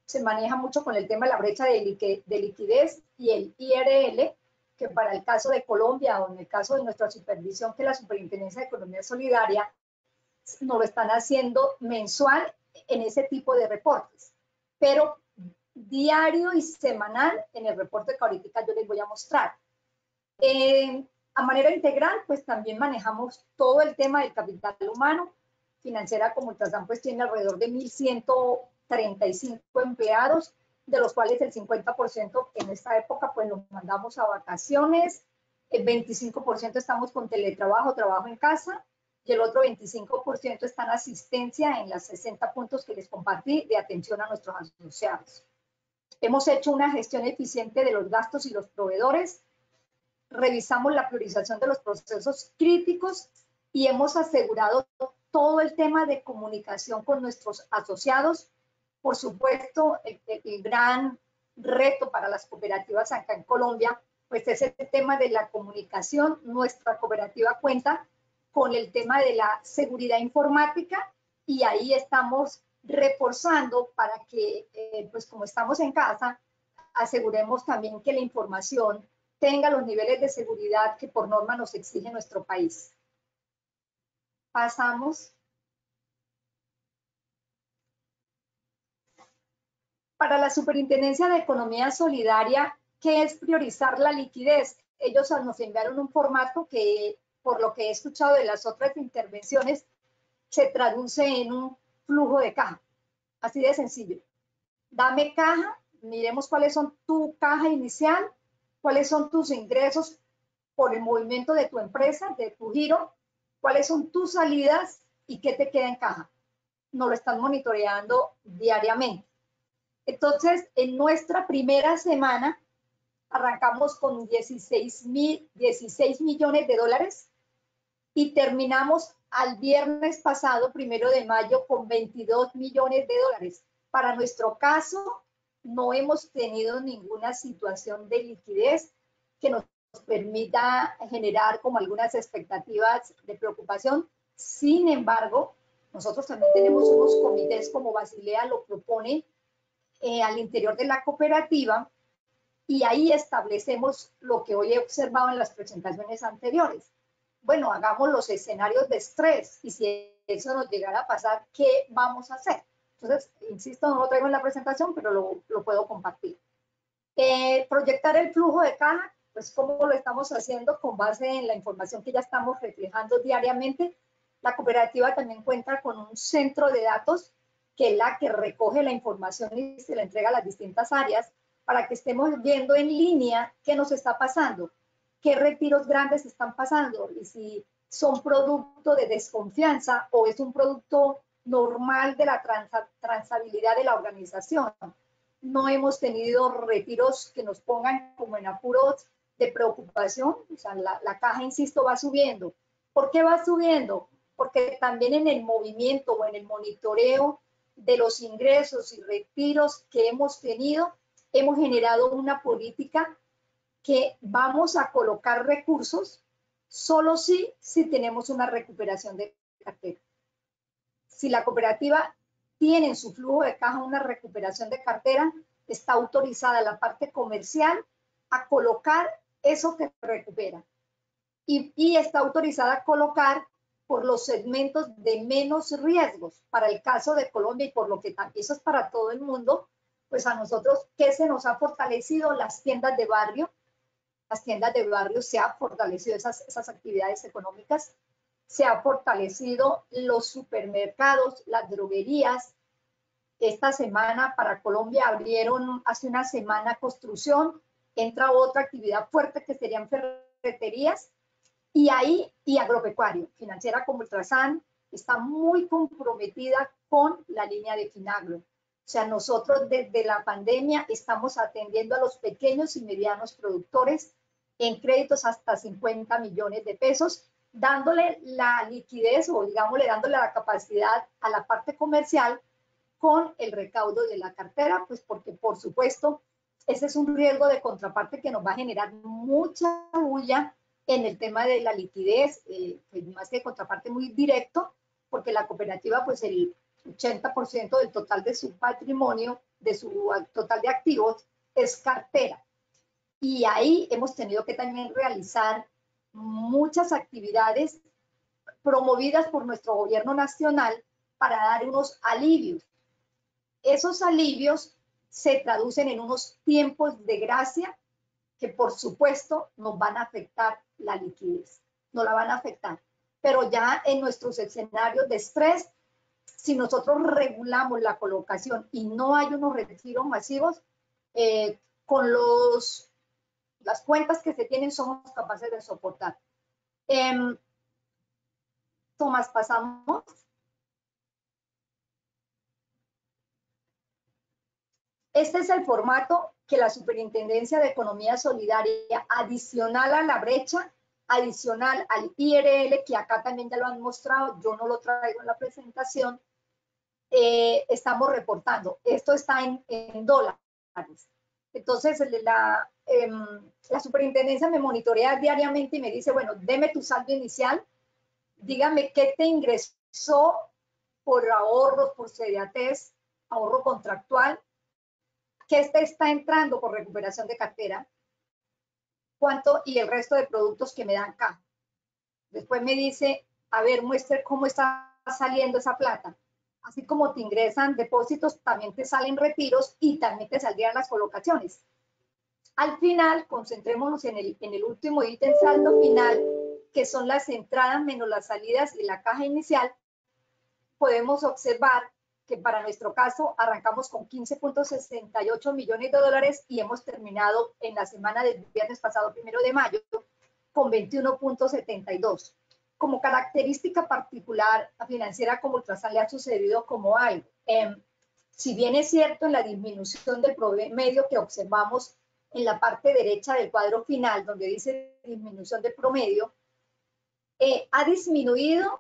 se maneja mucho con el tema de la brecha de liquidez y el IRL, que para el caso de Colombia o en el caso de nuestra supervisión, que la Superintendencia de Economía Solidaria, nos lo están haciendo mensual en ese tipo de reportes. Pero diario y semanal en el reporte que ahorita yo les voy a mostrar. A manera integral, pues también manejamos todo el tema del capital humano. Financiera como Ultrasan pues tiene alrededor de 1.135 empleados, de los cuales el 50% en esta época pues los mandamos a vacaciones, el 25% estamos con teletrabajo, trabajo en casa, y el otro 25% está en asistencia en las 60 puntos que les compartí de atención a nuestros asociados. Hemos hecho una gestión eficiente de los gastos y los proveedores, revisamos la priorización de los procesos críticos y hemos asegurado todo el tema de comunicación con nuestros asociados. Por supuesto, el gran reto para las cooperativas acá en Colombia, pues es el tema de la comunicación. Nuestra cooperativa cuenta con el tema de la seguridad informática y ahí estamos reforzando para que, pues como estamos en casa, aseguremos también que la información tenga los niveles de seguridad que por norma nos exige nuestro país. Pasamos. Para la Superintendencia de Economía Solidaria, ¿qué es priorizar la liquidez? Ellos nos enviaron un formato que, por lo que he escuchado de las otras intervenciones, se traduce en un flujo de caja. Así de sencillo. Dame caja, miremos cuáles son tu caja inicial, cuáles son tus ingresos por el movimiento de tu empresa, de tu giro, cuáles son tus salidas y qué te queda en caja. Nos lo están monitoreando diariamente. Entonces, en nuestra primera semana, arrancamos con 16 millones de dólares y terminamos al viernes pasado, 1 de mayo, con 22 millones de dólares. Para nuestro caso, no hemos tenido ninguna situación de liquidez que nos permita generar como algunas expectativas de preocupación. Sin embargo, nosotros también tenemos unos comités, como Basilea lo propone, al interior de la cooperativa, y ahí establecemos lo que hoy he observado en las presentaciones anteriores. Bueno, hagamos los escenarios de estrés y si eso nos llegara a pasar, ¿qué vamos a hacer? Entonces, insisto, no lo traigo en la presentación, pero lo puedo compartir. Proyectar el flujo de caja, pues cómo lo estamos haciendo con base en la información que ya estamos reflejando diariamente. La cooperativa también cuenta con un centro de datos que es la que recoge la información y se la entrega a las distintas áreas para que estemos viendo en línea qué nos está pasando, qué retiros grandes están pasando y si son producto de desconfianza o es un producto normal de la transabilidad de la organización. No hemos tenido retiros que nos pongan como en apuros de preocupación, o sea, la caja, insisto, va subiendo. ¿Por qué va subiendo? Porque también en el movimiento o en el monitoreo de los ingresos y retiros que hemos tenido, hemos generado una política que vamos a colocar recursos solo si tenemos una recuperación de cartera. Si la cooperativa tiene en su flujo de caja una recuperación de cartera, está autorizada la parte comercial a colocar eso que recupera. Y está autorizada a colocar por los segmentos de menos riesgos. Para el caso de Colombia y por lo que eso es para todo el mundo, pues a nosotros, ¿qué se nos ha fortalecido? Las tiendas de barrio. Las tiendas de barrio se ha fortalecido esas actividades económicas. Se ha fortalecido los supermercados, las droguerías. Esta semana para Colombia abrieron hace una semana construcción, entra otra actividad fuerte que serían ferreterías y agropecuario. Financiera como Ultrasan está muy comprometida con la línea de Finagro. O sea, nosotros desde la pandemia estamos atendiendo a los pequeños y medianos productores en créditos hasta 50 millones de pesos, dándole la liquidez o digámosle dándole la capacidad a la parte comercial con el recaudo de la cartera, pues porque por supuesto ese es un riesgo de contraparte que nos va a generar mucha bulla en el tema de la liquidez, pues más que contraparte muy directo, porque la cooperativa pues el 80% del total de su patrimonio, de su total de activos, es cartera. Y ahí hemos tenido que también realizar muchas actividades promovidas por nuestro gobierno nacional para dar unos alivios. Esos alivios se traducen en unos tiempos de gracia que por supuesto nos van a afectar la liquidez, nos la van a afectar. Pero ya en nuestros escenarios de estrés, si nosotros regulamos la colocación y no hay unos retiros masivos, con las cuentas que se tienen somos capaces de soportar. Tomás, pasamos. Este es el formato que la Superintendencia de Economía Solidaria, adicional a la brecha, adicional al IRL, que acá también ya lo han mostrado, yo no lo traigo en la presentación, estamos reportando. Esto está en dólares. Entonces, la superintendencia me monitorea diariamente y me dice, bueno, deme tu saldo inicial, dígame qué te ingresó por ahorros, por CDATES, ahorro contractual, qué te está entrando por recuperación de cartera, cuánto y el resto de productos que me dan acá. Después me dice, a ver, muestre cómo está saliendo esa plata. Así como te ingresan depósitos, también te salen retiros y también te saldrían las colocaciones. Al final, concentrémonos en el último ítem, saldo final, que son las entradas menos las salidas y la caja inicial. Podemos observar que para nuestro caso arrancamos con 15.68 millones de dólares y hemos terminado en la semana del viernes pasado, 1 de mayo, con 21.72. Como característica particular a Financiera como Ultrasan le ha sucedido como algo. Si bien es cierto en la disminución del promedio que observamos en la parte derecha del cuadro final, donde dice disminución del promedio, ha disminuido,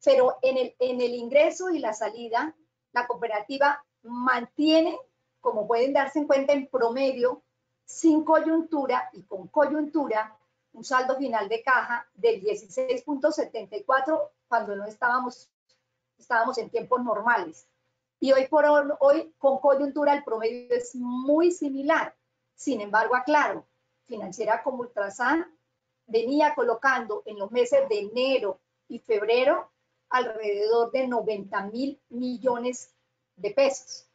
pero en el ingreso y la salida, la cooperativa mantiene, como pueden darse en cuenta, en promedio, sin coyuntura y con coyuntura, un saldo final de caja del 16.74 cuando no estábamos en tiempos normales. Y hoy por hoy, con coyuntura, el promedio es muy similar. Sin embargo, aclaro, Financiera como Ultrasan venía colocando en los meses de enero y febrero alrededor de 90.000 millones de pesos.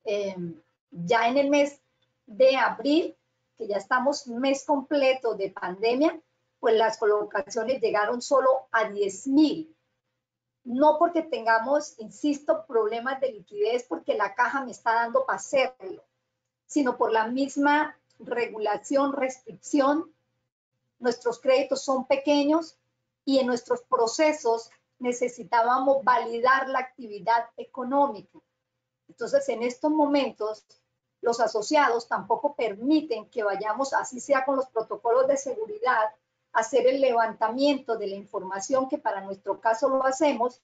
Ya en el mes de abril, que ya estamos mes completo de pandemia, pues las colocaciones llegaron solo a 10.000. No porque tengamos, insisto, problemas de liquidez, porque la caja me está dando para hacerlo, sino por la misma regulación, restricción. Nuestros créditos son pequeños y en nuestros procesos necesitábamos validar la actividad económica. Entonces, en estos momentos, los asociados tampoco permiten que vayamos, así sea con los protocolos de seguridad, a hacer el levantamiento de la información que para nuestro caso lo hacemos.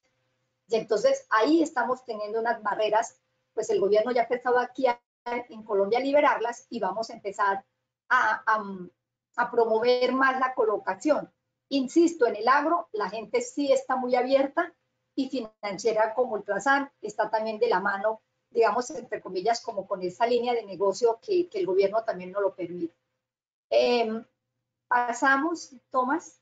Y entonces ahí estamos teniendo unas barreras, pues el gobierno ya ha empezado aquí en Colombia a liberarlas y vamos a empezar a promover más la colocación. Insisto, en el agro la gente sí está muy abierta y Financiera como Ultrasan está también de la mano, digamos, entre comillas, como con esa línea de negocio que el gobierno también nos lo permite. Pasamos, Tomás.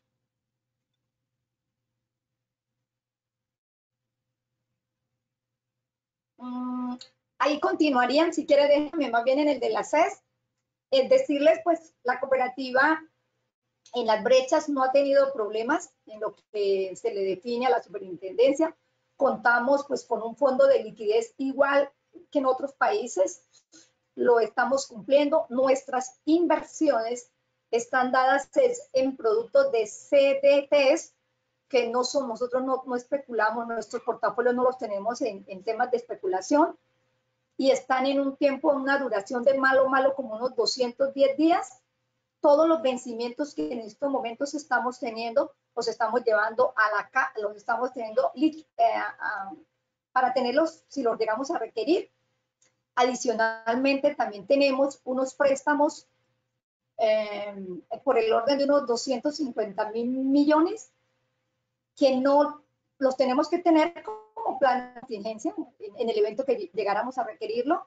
Ahí continuarían, si quiere déjame más bien en el de la CES, decirles pues la cooperativa en las brechas no ha tenido problemas en lo que se le define a la superintendencia. Contamos pues con un fondo de liquidez igual que en otros países, lo estamos cumpliendo. Nuestras inversiones están dadas en productos de CDTs, que no son, nosotros no especulamos, nuestros portafolios no los tenemos en temas de especulación, y están en un tiempo, una duración de malo como unos 210 días. Todos los vencimientos que en estos momentos estamos teniendo, los estamos llevando los estamos teniendo para tenerlos si los llegamos a requerir. Adicionalmente, también tenemos unos préstamos por el orden de unos 250.000 millones que no los tenemos que tener como plan de contingencia en el evento que llegáramos a requerirlo.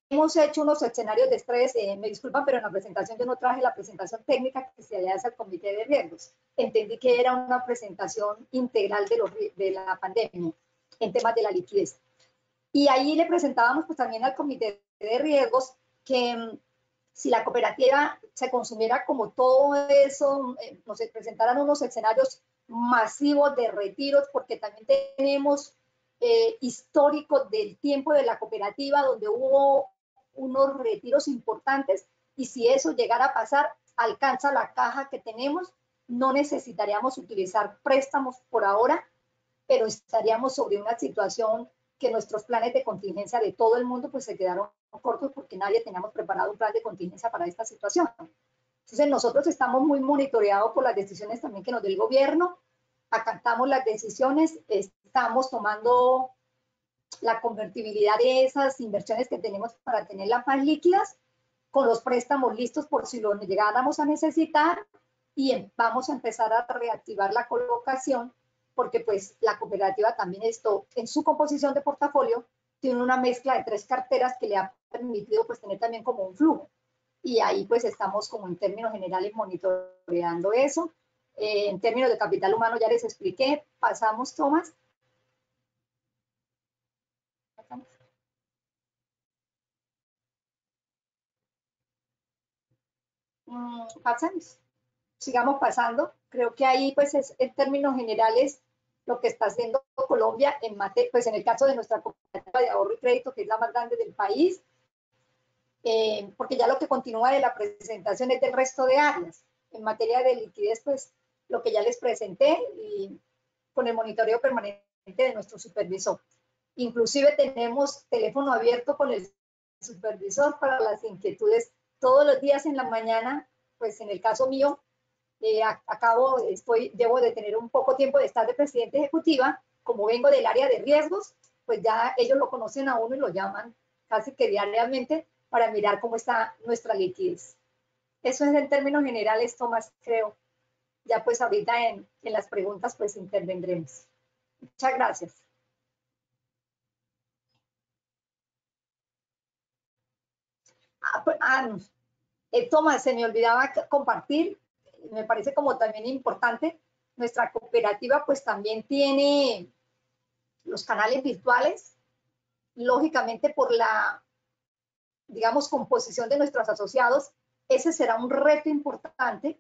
Hemos hecho unos escenarios de estrés, me disculpan, pero en la presentación yo no traje la presentación técnica que se hace al comité de riesgos. Entendí que era una presentación integral de la pandemia en temas de la liquidez. Y ahí le presentábamos pues también al comité de riesgos que si la cooperativa se consumiera como todo eso, nos presentaran unos escenarios masivos de retiros, porque también tenemos histórico del tiempo de la cooperativa donde hubo unos retiros importantes, y si eso llegara a pasar, alcanza la caja que tenemos, no necesitaríamos utilizar préstamos por ahora, pero estaríamos sobre una situación que nuestros planes de contingencia de todo el mundo pues se quedaron cortos porque nadie teníamos preparado un plan de contingencia para esta situación. Entonces nosotros estamos muy monitoreados por las decisiones también que nos dé el gobierno, acatamos las decisiones, estamos tomando la convertibilidad de esas inversiones que tenemos para tenerlas más líquidas, con los préstamos listos por si lo llegáramos a necesitar, y vamos a empezar a reactivar la colocación, porque pues la cooperativa también en su composición de portafolio tiene una mezcla de 3 carteras que le ha permitido pues tener también como un flujo, y ahí pues estamos como en términos generales monitoreando eso. En términos de capital humano ya les expliqué. Pasamos, Tomás. Pasamos. Sigamos pasando. Creo que ahí pues es en términos generales lo que está haciendo Colombia en materia, pues en el caso de nuestra cooperativa de ahorro y crédito, que es la más grande del país, porque ya lo que continúa de la presentación es del resto de áreas. En materia de liquidez, pues lo que ya les presenté, y con el monitoreo permanente de nuestro supervisor. Inclusive tenemos teléfono abierto con el supervisor para las inquietudes todos los días en la mañana. Pues en el caso mío, debo de tener un poco tiempo de estar de presidente ejecutiva. Como vengo del área de riesgos, pues ya ellos lo conocen a uno y lo llaman casi que diariamente para mirar cómo está nuestra liquidez. Eso es en términos generales, Tomás, creo. Ya pues ahorita en las preguntas pues intervendremos. Muchas gracias. Tomás, se me olvidaba compartir, me parece como también importante, nuestra cooperativa pues también tiene los canales virtuales, lógicamente por la, digamos, composición de nuestros asociados. Ese será un reto importante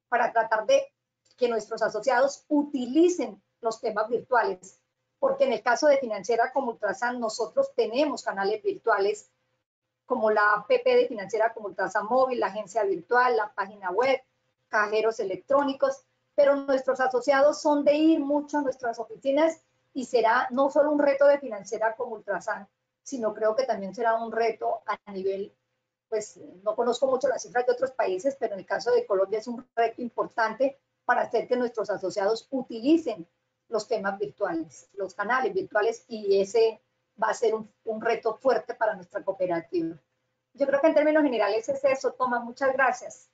para tratar de que nuestros asociados utilicen los temas virtuales, porque en el caso de Financiera como Ultrasan, nosotros tenemos canales virtuales como la app de Financiera como Ultrasan Móvil, la agencia virtual, la página web, cajeros electrónicos, pero nuestros asociados son de ir mucho a nuestras oficinas y será no solo un reto de Financiera como Ultrasan, sino creo que también será un reto a nivel, pues no conozco mucho las cifras de otros países, pero en el caso de Colombia es un reto importante para hacer que nuestros asociados utilicen los temas virtuales, los canales virtuales, y ese va a ser un reto fuerte para nuestra cooperativa. Yo creo que en términos generales es eso, Tomás, muchas gracias.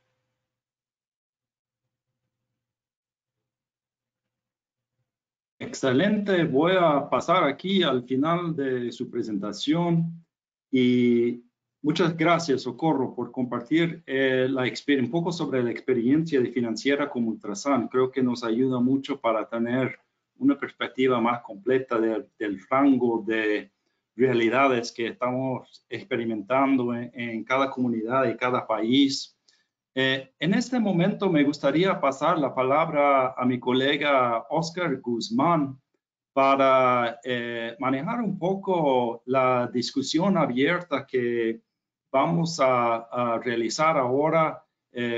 Excelente, voy a pasar aquí al final de su presentación y muchas gracias, Socorro, por compartir un poco sobre la experiencia de Financiera como Ultrasan. Creo que nos ayuda mucho para tener una perspectiva más completa del rango de realidades que estamos experimentando en cada comunidad y cada país. En este momento me gustaría pasar la palabra a mi colega Oscar Guzmán para manejar un poco la discusión abierta que vamos a realizar ahora,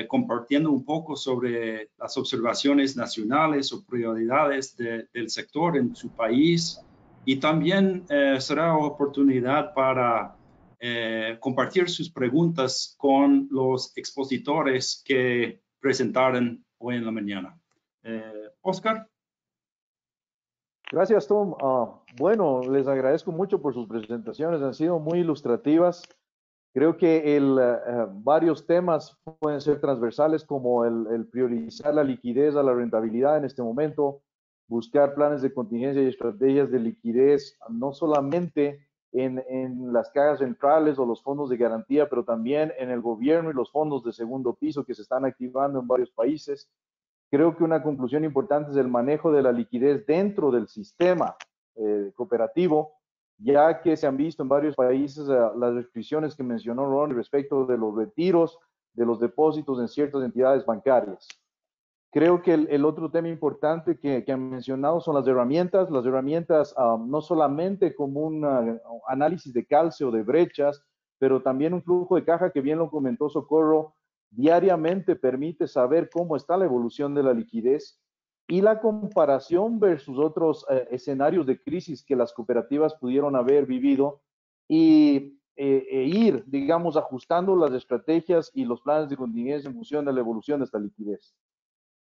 compartiendo un poco sobre las observaciones nacionales o prioridades del sector en su país, y también será oportunidad para compartir sus preguntas con los expositores que presentaron hoy en la mañana. Oscar. Gracias, Tom. Bueno, les agradezco mucho por sus presentaciones, han sido muy ilustrativas. Creo que varios temas pueden ser transversales, como el priorizar la liquidez a la rentabilidad en este momento, buscar planes de contingencia y estrategias de liquidez, no solamente en las cajas centrales o los fondos de garantía, pero también en el gobierno y los fondos de segundo piso que se están activando en varios países. Creo que una conclusión importante es el manejo de la liquidez dentro del sistema cooperativo, ya que se han visto en varios países las restricciones que mencionó Ron respecto de los retiros de los depósitos en ciertas entidades bancarias. Creo que el otro tema importante que han mencionado son las herramientas no solamente como un análisis de calce o de brechas, pero también un flujo de caja que bien lo comentó Socorro, diariamente permite saber cómo está la evolución de la liquidez y la comparación versus otros escenarios de crisis que las cooperativas pudieron haber vivido y ir, digamos, ajustando las estrategias y los planes de contingencia en función de la evolución de esta liquidez.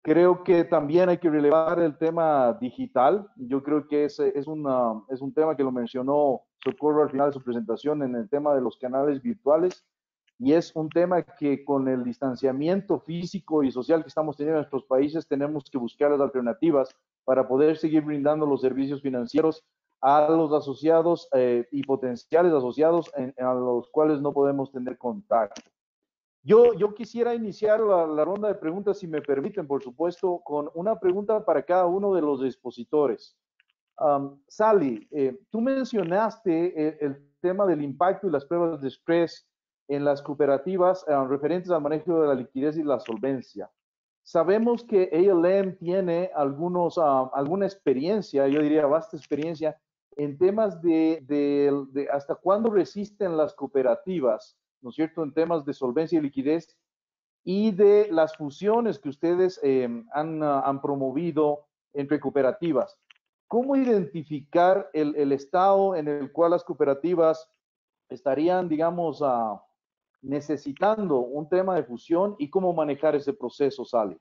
Creo que también hay que relevar el tema digital. Yo creo que es un tema que lo mencionó Socorro al final de su presentación en el tema de los canales virtuales, y es un tema que con el distanciamiento físico y social que estamos teniendo en nuestros países tenemos que buscar las alternativas para poder seguir brindando los servicios financieros a los asociados y potenciales asociados a los cuales no podemos tener contacto. Yo quisiera iniciar la ronda de preguntas, si me permiten, por supuesto, con una pregunta para cada uno de los expositores. Sally, tú mencionaste el tema del impacto y las pruebas de estrés en las cooperativas referentes al manejo de la liquidez y la solvencia. Sabemos que ALM tiene alguna experiencia, yo diría vasta experiencia, en temas de hasta cuándo resisten las cooperativas, ¿no es cierto?, en temas de solvencia y liquidez, y de las fusiones que ustedes han promovido entre cooperativas. ¿cómo identificar el estado en el cual las cooperativas estarían, digamos, necesitando un tema de fusión y cómo manejar ese proceso, Sally?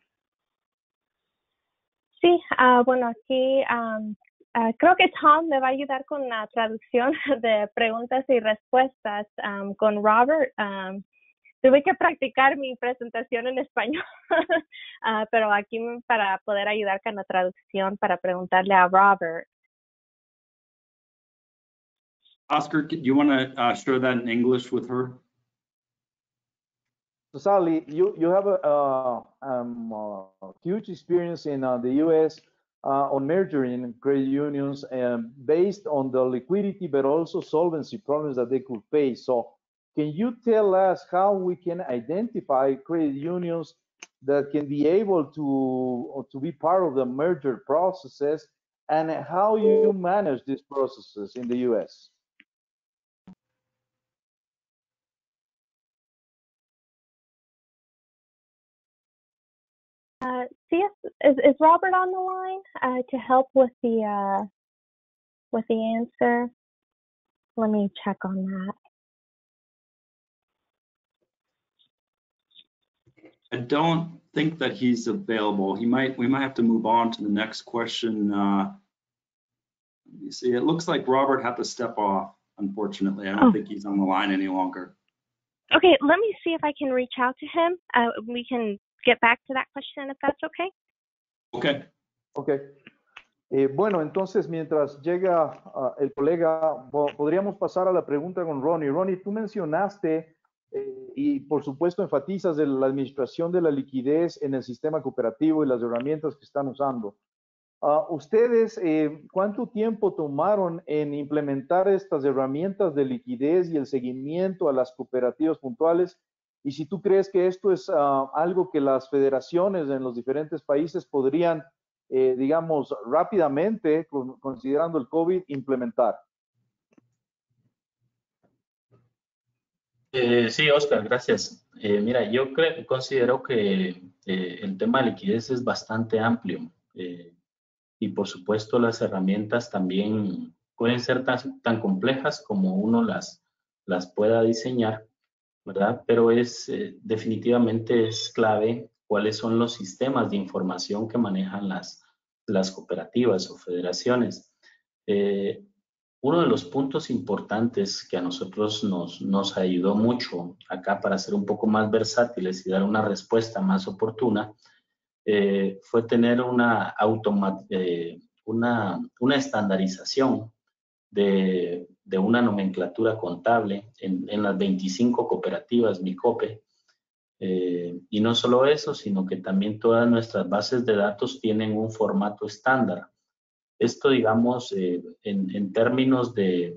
Sí, bueno, aquí creo que Tom me va a ayudar con la traducción de preguntas y respuestas con Robert. Tuve que practicar mi presentación en español, pero aquí para poder ayudar con la traducción para preguntarle a Robert. Oscar, do you want to share that in English with her? So Sally, you have a huge experience in the U.S. On merging credit unions based on the liquidity, but also solvency problems that they could face. So can you tell us how we can identify credit unions that can be able to be part of the merger processes and how you manage these processes in the U.S.? Is Robert on the line to help with the answer? Let me check on that. I don't think that he's available. We might have to move on to the next question. Let me see. It looks like Robert had to step off, unfortunately. I don't think he's on the line any longer. Okay, let me see if I can reach out to him. We can get back to that question if that's okay. Okay. Okay. Bueno, entonces mientras llega el colega, podríamos pasar a la pregunta con Ronnie. Ronnie, tú mencionaste y por supuesto enfatizas de la administración de la liquidez en el sistema cooperativo y las herramientas que están usando. ¿Ustedes cuánto tiempo tomaron en implementar estas herramientas de liquidez y el seguimiento a las cooperativas puntuales? Y si tú crees que esto es algo que las federaciones en los diferentes países podrían, digamos, rápidamente, considerando el COVID, implementar. Sí, Oscar, gracias. Mira, yo considero que el tema de liquidez es bastante amplio y por supuesto las herramientas también pueden ser tan complejas como uno las pueda diseñar, ¿verdad? Pero definitivamente es clave cuáles son los sistemas de información que manejan las cooperativas o federaciones. Uno de los puntos importantes que a nosotros nos ayudó mucho acá para ser un poco más versátiles y dar una respuesta más oportuna fue tener una estandarización de una nomenclatura contable en las 25 cooperativas MICOPE. Y no solo eso, sino que también todas nuestras bases de datos tienen un formato estándar. Esto, digamos, en términos de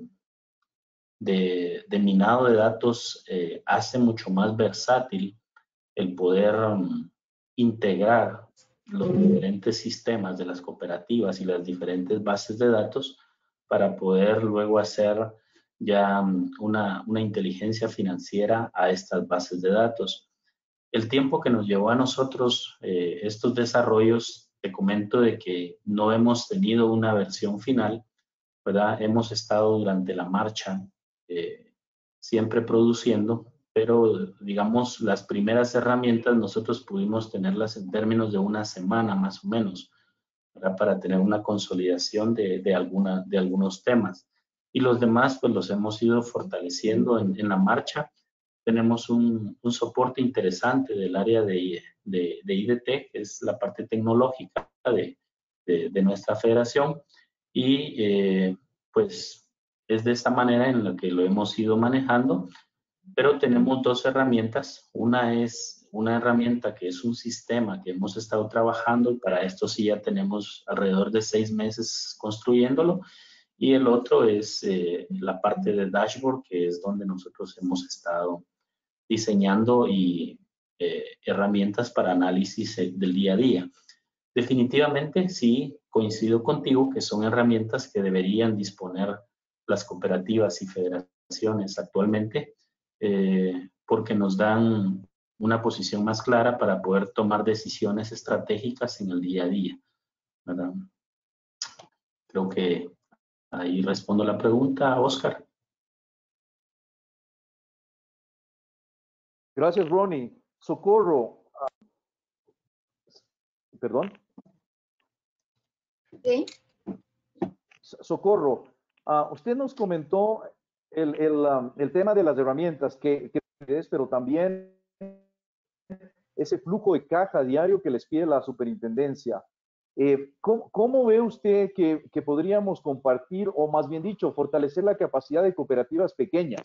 minado de datos, hace mucho más versátil el poder integrar los diferentes sistemas de las cooperativas y las diferentes bases de datos para poder luego hacer ya una inteligencia financiera a estas bases de datos. El tiempo que nos llevó a nosotros estos desarrollos, te comento de que no hemos tenido una versión final, ¿verdad? Hemos estado durante la marcha siempre produciendo, pero digamos las primeras herramientas nosotros pudimos tenerlas en términos de una semana más o menos, ¿verdad? Para tener una consolidación de algunos temas. Y los demás pues los hemos ido fortaleciendo en la marcha. Tenemos un soporte interesante del área de IDT, que es la parte tecnológica de nuestra federación, y pues es de esta manera en la que lo hemos ido manejando, pero tenemos dos herramientas. Una es una herramienta que es un sistema que hemos estado trabajando y para esto sí ya tenemos alrededor de 6 meses construyéndolo, y el otro es la parte de dashboard, que es donde nosotros hemos estado diseñando y herramientas para análisis del día a día. Definitivamente sí coincido contigo que son herramientas que deberían disponer las cooperativas y federaciones actualmente porque nos dan una posición más clara para poder tomar decisiones estratégicas en el día a día, ¿verdad? Creo que ahí respondo la pregunta, Oscar. Gracias, Ronnie. Socorro. Perdón. ¿Sí? Socorro, usted nos comentó el tema de las herramientas que es, pero también ese flujo de caja diario que les pide la superintendencia. ¿Cómo ve usted que podríamos compartir, o más bien dicho, fortalecer la capacidad de cooperativas pequeñas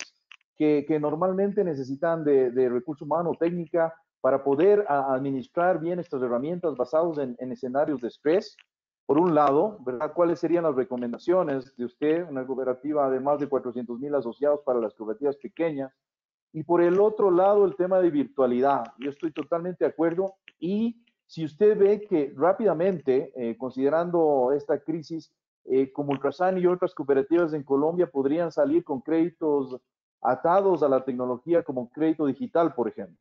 que normalmente necesitan de recurso humano, técnica, para poder administrar bien estas herramientas basadas en escenarios de estrés? Por un lado, ¿verdad? ¿Cuáles serían las recomendaciones de usted, una cooperativa de más de 400,000 asociados para las cooperativas pequeñas? Y por el otro lado, el tema de virtualidad. Yo estoy totalmente de acuerdo. Y si usted ve que rápidamente, considerando esta crisis, como Ultrasan y otras cooperativas en Colombia podrían salir con créditos atados a la tecnología, como crédito digital, por ejemplo.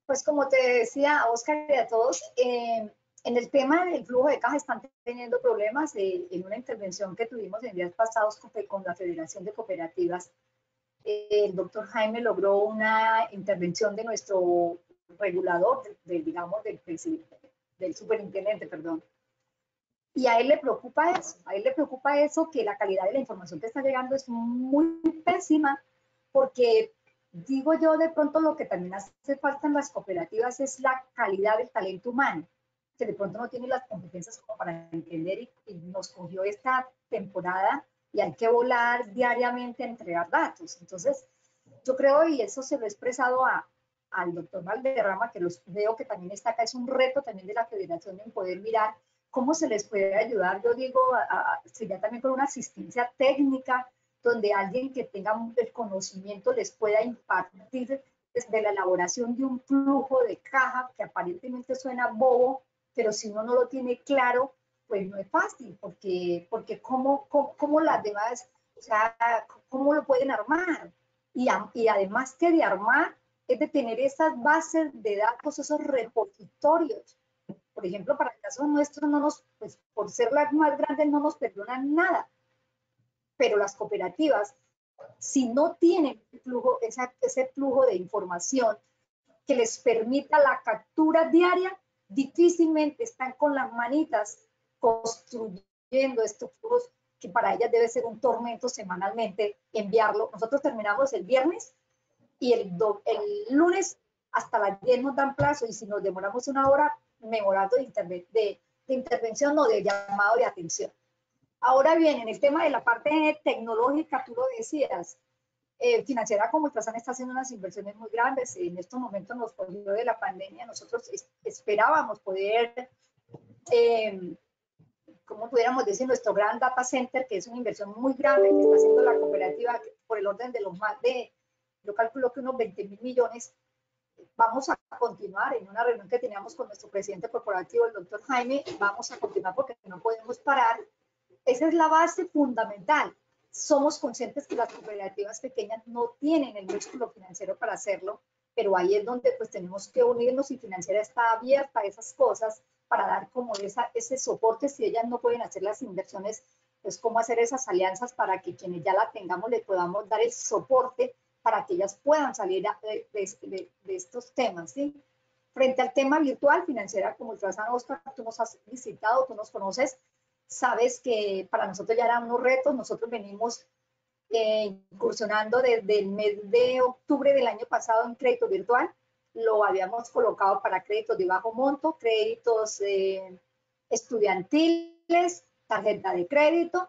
Pues como te decía, Oscar, y a todos, en el tema del flujo de caja están teniendo problemas. En una intervención que tuvimos en días pasados con la Federación de Cooperativas, el doctor Jaime logró una intervención de nuestro regulador, digamos, del superintendente, perdón. Y a él le preocupa eso, que la calidad de la información que está llegando es muy pésima, porque digo yo, de pronto lo que también hace falta en las cooperativas es la calidad del talento humano, que de pronto no tiene las competencias como para entender, y nos cogió esta temporada y hay que volar diariamente a entregar datos. Entonces, yo creo, y eso se lo he expresado al doctor Valderrama, que los veo que también está acá, es un reto también de la federación en poder mirar cómo se les puede ayudar. Yo digo, sería también con una asistencia técnica, donde alguien que tenga el conocimiento les pueda impartir desde la elaboración de un flujo de caja, que aparentemente suena bobo, pero si uno no lo tiene claro, pues no es fácil, porque cómo las demás, o sea, cómo lo pueden armar. Y además que de armar, es de tener esas bases de datos, esos repositorios. Por ejemplo, para el caso nuestro, pues, por ser las más grandes, no nos perdonan nada. Pero las cooperativas, si no tienen ese flujo de información que les permita la captura diaria, difícilmente están con las manitas construyendo estos flujos, que para ellas debe ser un tormento semanalmente enviarlo. Nosotros terminamos el viernes y el lunes hasta las 10 nos dan plazo, y si nos demoramos una hora, memorando de intervención o de llamado de atención. Ahora bien, en el tema de la parte tecnológica, tú lo decías, Financiera como Ultrasan está haciendo unas inversiones muy grandes. En estos momentos nos cogió de la pandemia. Nosotros esperábamos poder, ¿cómo pudiéramos decir? Nuestro gran data center, que es una inversión muy grande que está haciendo la cooperativa, por el orden de los más de, yo calculo que unos 20,000 millones. Vamos a continuar en una reunión que teníamos con nuestro presidente corporativo, el doctor Jaime. Vamos a continuar porque no podemos parar. Esa es la base fundamental. Somos conscientes que las cooperativas pequeñas no tienen el músculo financiero para hacerlo, pero ahí es donde pues tenemos que unirnos, y Financiera está abierta a esas cosas para dar como ese soporte. Si ellas no pueden hacer las inversiones, pues cómo hacer esas alianzas para que quienes ya la tengamos le podamos dar el soporte para que ellas puedan salir de estos temas, ¿sí? Frente al tema virtual, Financiera como Ultrasan, Oscar, tú nos has visitado, tú nos conoces, sabes que para nosotros ya eran unos retos. Nosotros venimos incursionando desde el mes de octubre del año pasado en crédito virtual. Lo habíamos colocado para créditos de bajo monto, créditos estudiantiles, tarjeta de crédito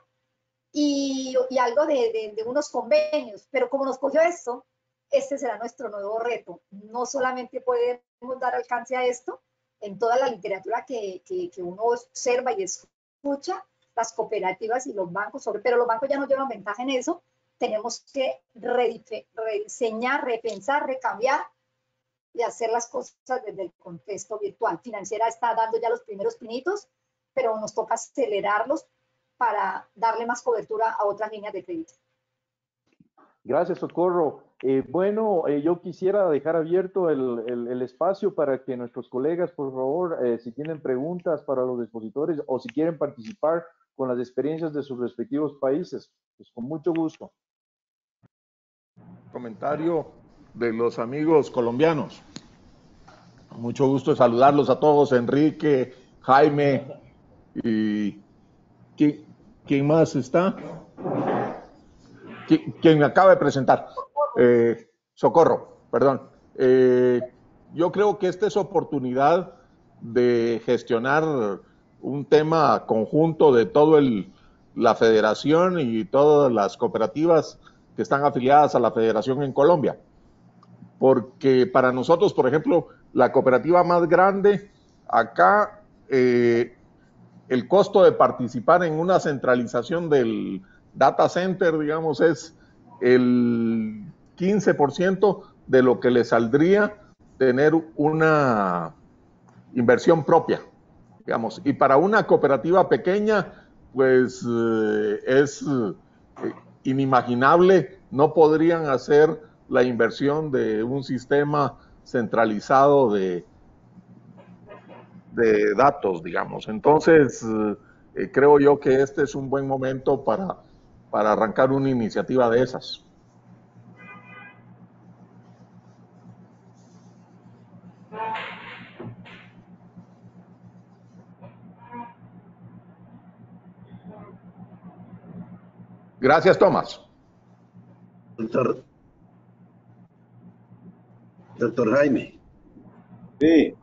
y algo de unos convenios. Pero como nos cogió esto, este será nuestro nuevo reto. No solamente podemos dar alcance a esto, en toda la literatura que uno observa y escucha, las cooperativas y los bancos, pero los bancos ya no llevan ventaja en eso. Tenemos que rediseñar, repensar, recambiar y hacer las cosas desde el contexto virtual. Financiera está dando ya los primeros pinitos, pero nos toca acelerarlos para darle más cobertura a otras líneas de crédito. Gracias, Socorro. Bueno, yo quisiera dejar abierto el espacio para que nuestros colegas, por favor, si tienen preguntas para los expositores o si quieren participar con las experiencias de sus respectivos países, pues con mucho gusto. Comentario de los amigos colombianos. Mucho gusto de saludarlos a todos, Enrique, Jaime y ¿quién más está? Quien me acaba de presentar, Socorro, perdón. Yo creo que esta es oportunidad de gestionar un tema conjunto de todo la federación y todas las cooperativas que están afiliadas a la federación en Colombia. Porque para nosotros, por ejemplo, la cooperativa más grande, acá el costo de participar en una centralización del data center, digamos, es el 15% de lo que le saldría tener una inversión propia, digamos. Y para una cooperativa pequeña, pues es inimaginable, no podrían hacer la inversión de un sistema centralizado de datos, digamos. Entonces, creo yo que este es un buen momento para arrancar una iniciativa de esas. Gracias, Tomás. Doctor Jaime. Sí.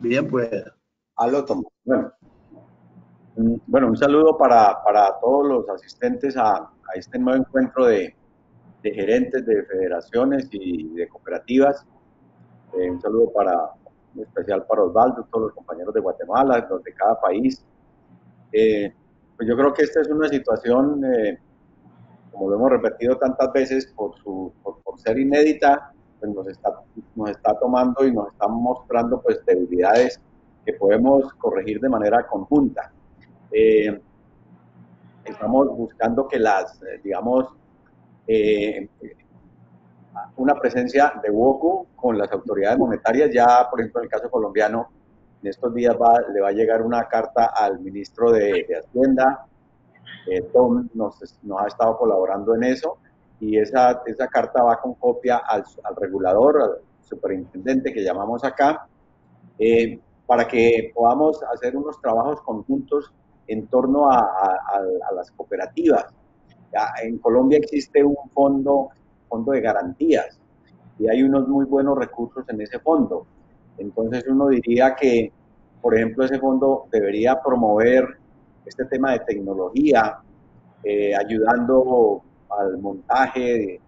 Bien, pues. Aló, Tomás. Bueno, un saludo para todos los asistentes a este nuevo encuentro de gerentes de federaciones y de cooperativas. Un saludo en especial para Osvaldo, todos los compañeros de Guatemala, los de cada país. Pues yo creo que esta es una situación, como lo hemos repetido tantas veces, por ser inédita, pues nos está tomando y nos está mostrando pues debilidades que podemos corregir de manera conjunta. Estamos buscando que una presencia de WOCU con las autoridades monetarias. Ya, por ejemplo, en el caso colombiano, en estos días le va a llegar una carta al ministro de Hacienda. Tom nos ha estado colaborando en eso, y esa carta va con copia al regulador, al superintendente que llamamos acá, para que podamos hacer unos trabajos conjuntos en torno a las cooperativas. Ya, en Colombia existe un fondo de garantías y hay unos muy buenos recursos en ese fondo. Entonces uno diría que, por ejemplo, ese fondo debería promover este tema de tecnología, ayudando al montaje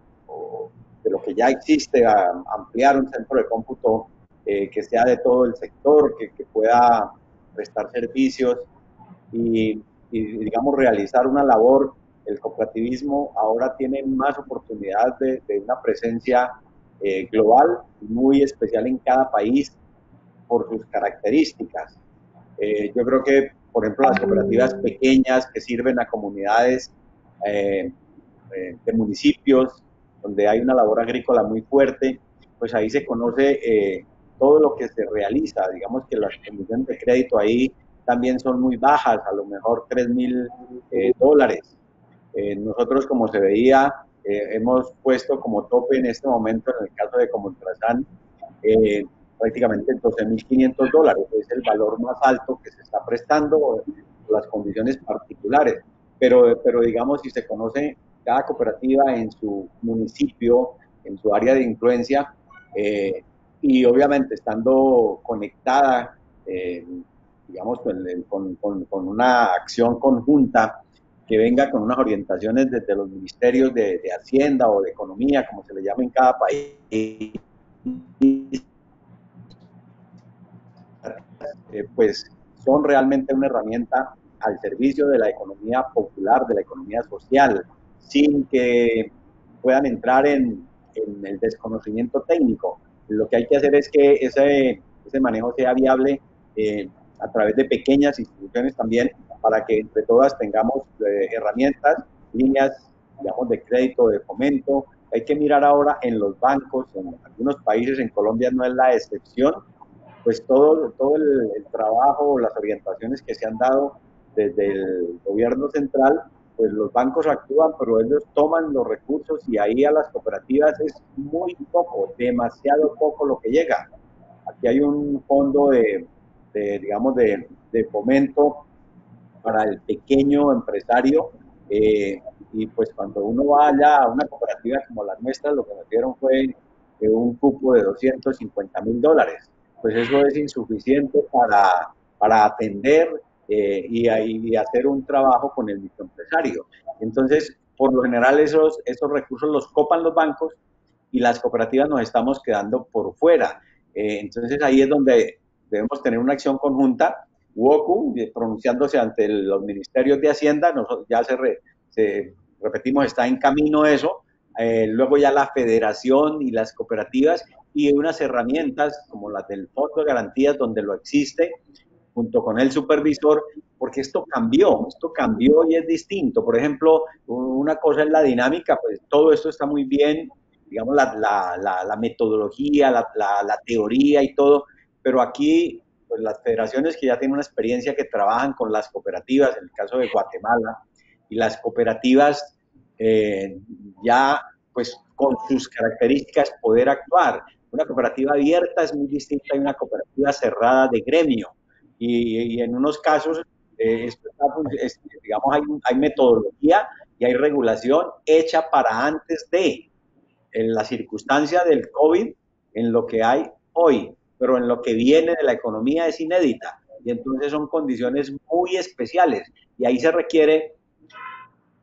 de lo que ya existe, a ampliar un centro de cómputo que sea de todo el sector, que pueda prestar servicios y digamos, realizar una labor. El cooperativismo ahora tiene más oportunidades de una presencia global, muy especial en cada país por sus características. Yo creo que, por ejemplo, las cooperativas pequeñas que sirven a comunidades de municipios donde hay una labor agrícola muy fuerte, pues ahí se conoce todo lo que se realiza. Digamos que las condiciones de crédito ahí también son muy bajas, a lo mejor $3,000. Nosotros, como se veía, hemos puesto como tope en este momento, en el caso de Comultrasan, prácticamente $12,500. Es el valor más alto que se está prestando, las condiciones particulares. Pero digamos, si se conoce cada cooperativa en su municipio, en su área de influencia, y obviamente estando conectada, digamos, con una acción conjunta que venga con unas orientaciones desde los ministerios de Hacienda o de Economía, como se le llama en cada país, pues son realmente una herramienta al servicio de la economía popular, de la economía social, sin que puedan entrar en el desconocimiento técnico. Lo que hay que hacer es que ese manejo sea viable a través de pequeñas instituciones también, para que entre todas tengamos herramientas, líneas, digamos, de crédito, de fomento. Hay que mirar ahora en los bancos, en algunos países, en Colombia no es la excepción, pues todo el trabajo, las orientaciones que se han dado desde el gobierno central, pues los bancos actúan, pero ellos toman los recursos y ahí a las cooperativas es muy poco, demasiado poco lo que llega. Aquí hay un fondo digamos, de fomento para el pequeño empresario, y pues cuando uno va allá a una cooperativa como la nuestra, lo que nos dieron fue un cupo de $250.000. Pues eso es insuficiente para atender y hacer un trabajo con el microempresario. Entonces, por lo general, esos recursos los copan los bancos y las cooperativas nos estamos quedando por fuera. Entonces, ahí es donde debemos tener una acción conjunta. WOCU, pronunciándose ante los ministerios de Hacienda, ya repetimos, está en camino eso. Luego ya la federación y las cooperativas y unas herramientas como las del Fondo de Garantías, donde lo existe, junto con el supervisor, porque esto cambió y es distinto. Por ejemplo, una cosa es la dinámica, pues todo esto está muy bien, digamos, la metodología, la teoría y todo, pero aquí, pues las federaciones que ya tienen una experiencia, que trabajan con las cooperativas, en el caso de Guatemala, y las cooperativas ya, pues con sus características, poder actuar. Una cooperativa abierta es muy distinta a una cooperativa cerrada de gremio. Y en unos casos, digamos, hay metodología y hay regulación hecha para antes de, en la circunstancia del COVID, en lo que hay hoy, pero en lo que viene de la economía es inédita. Y entonces son condiciones muy especiales. Y ahí se requiere,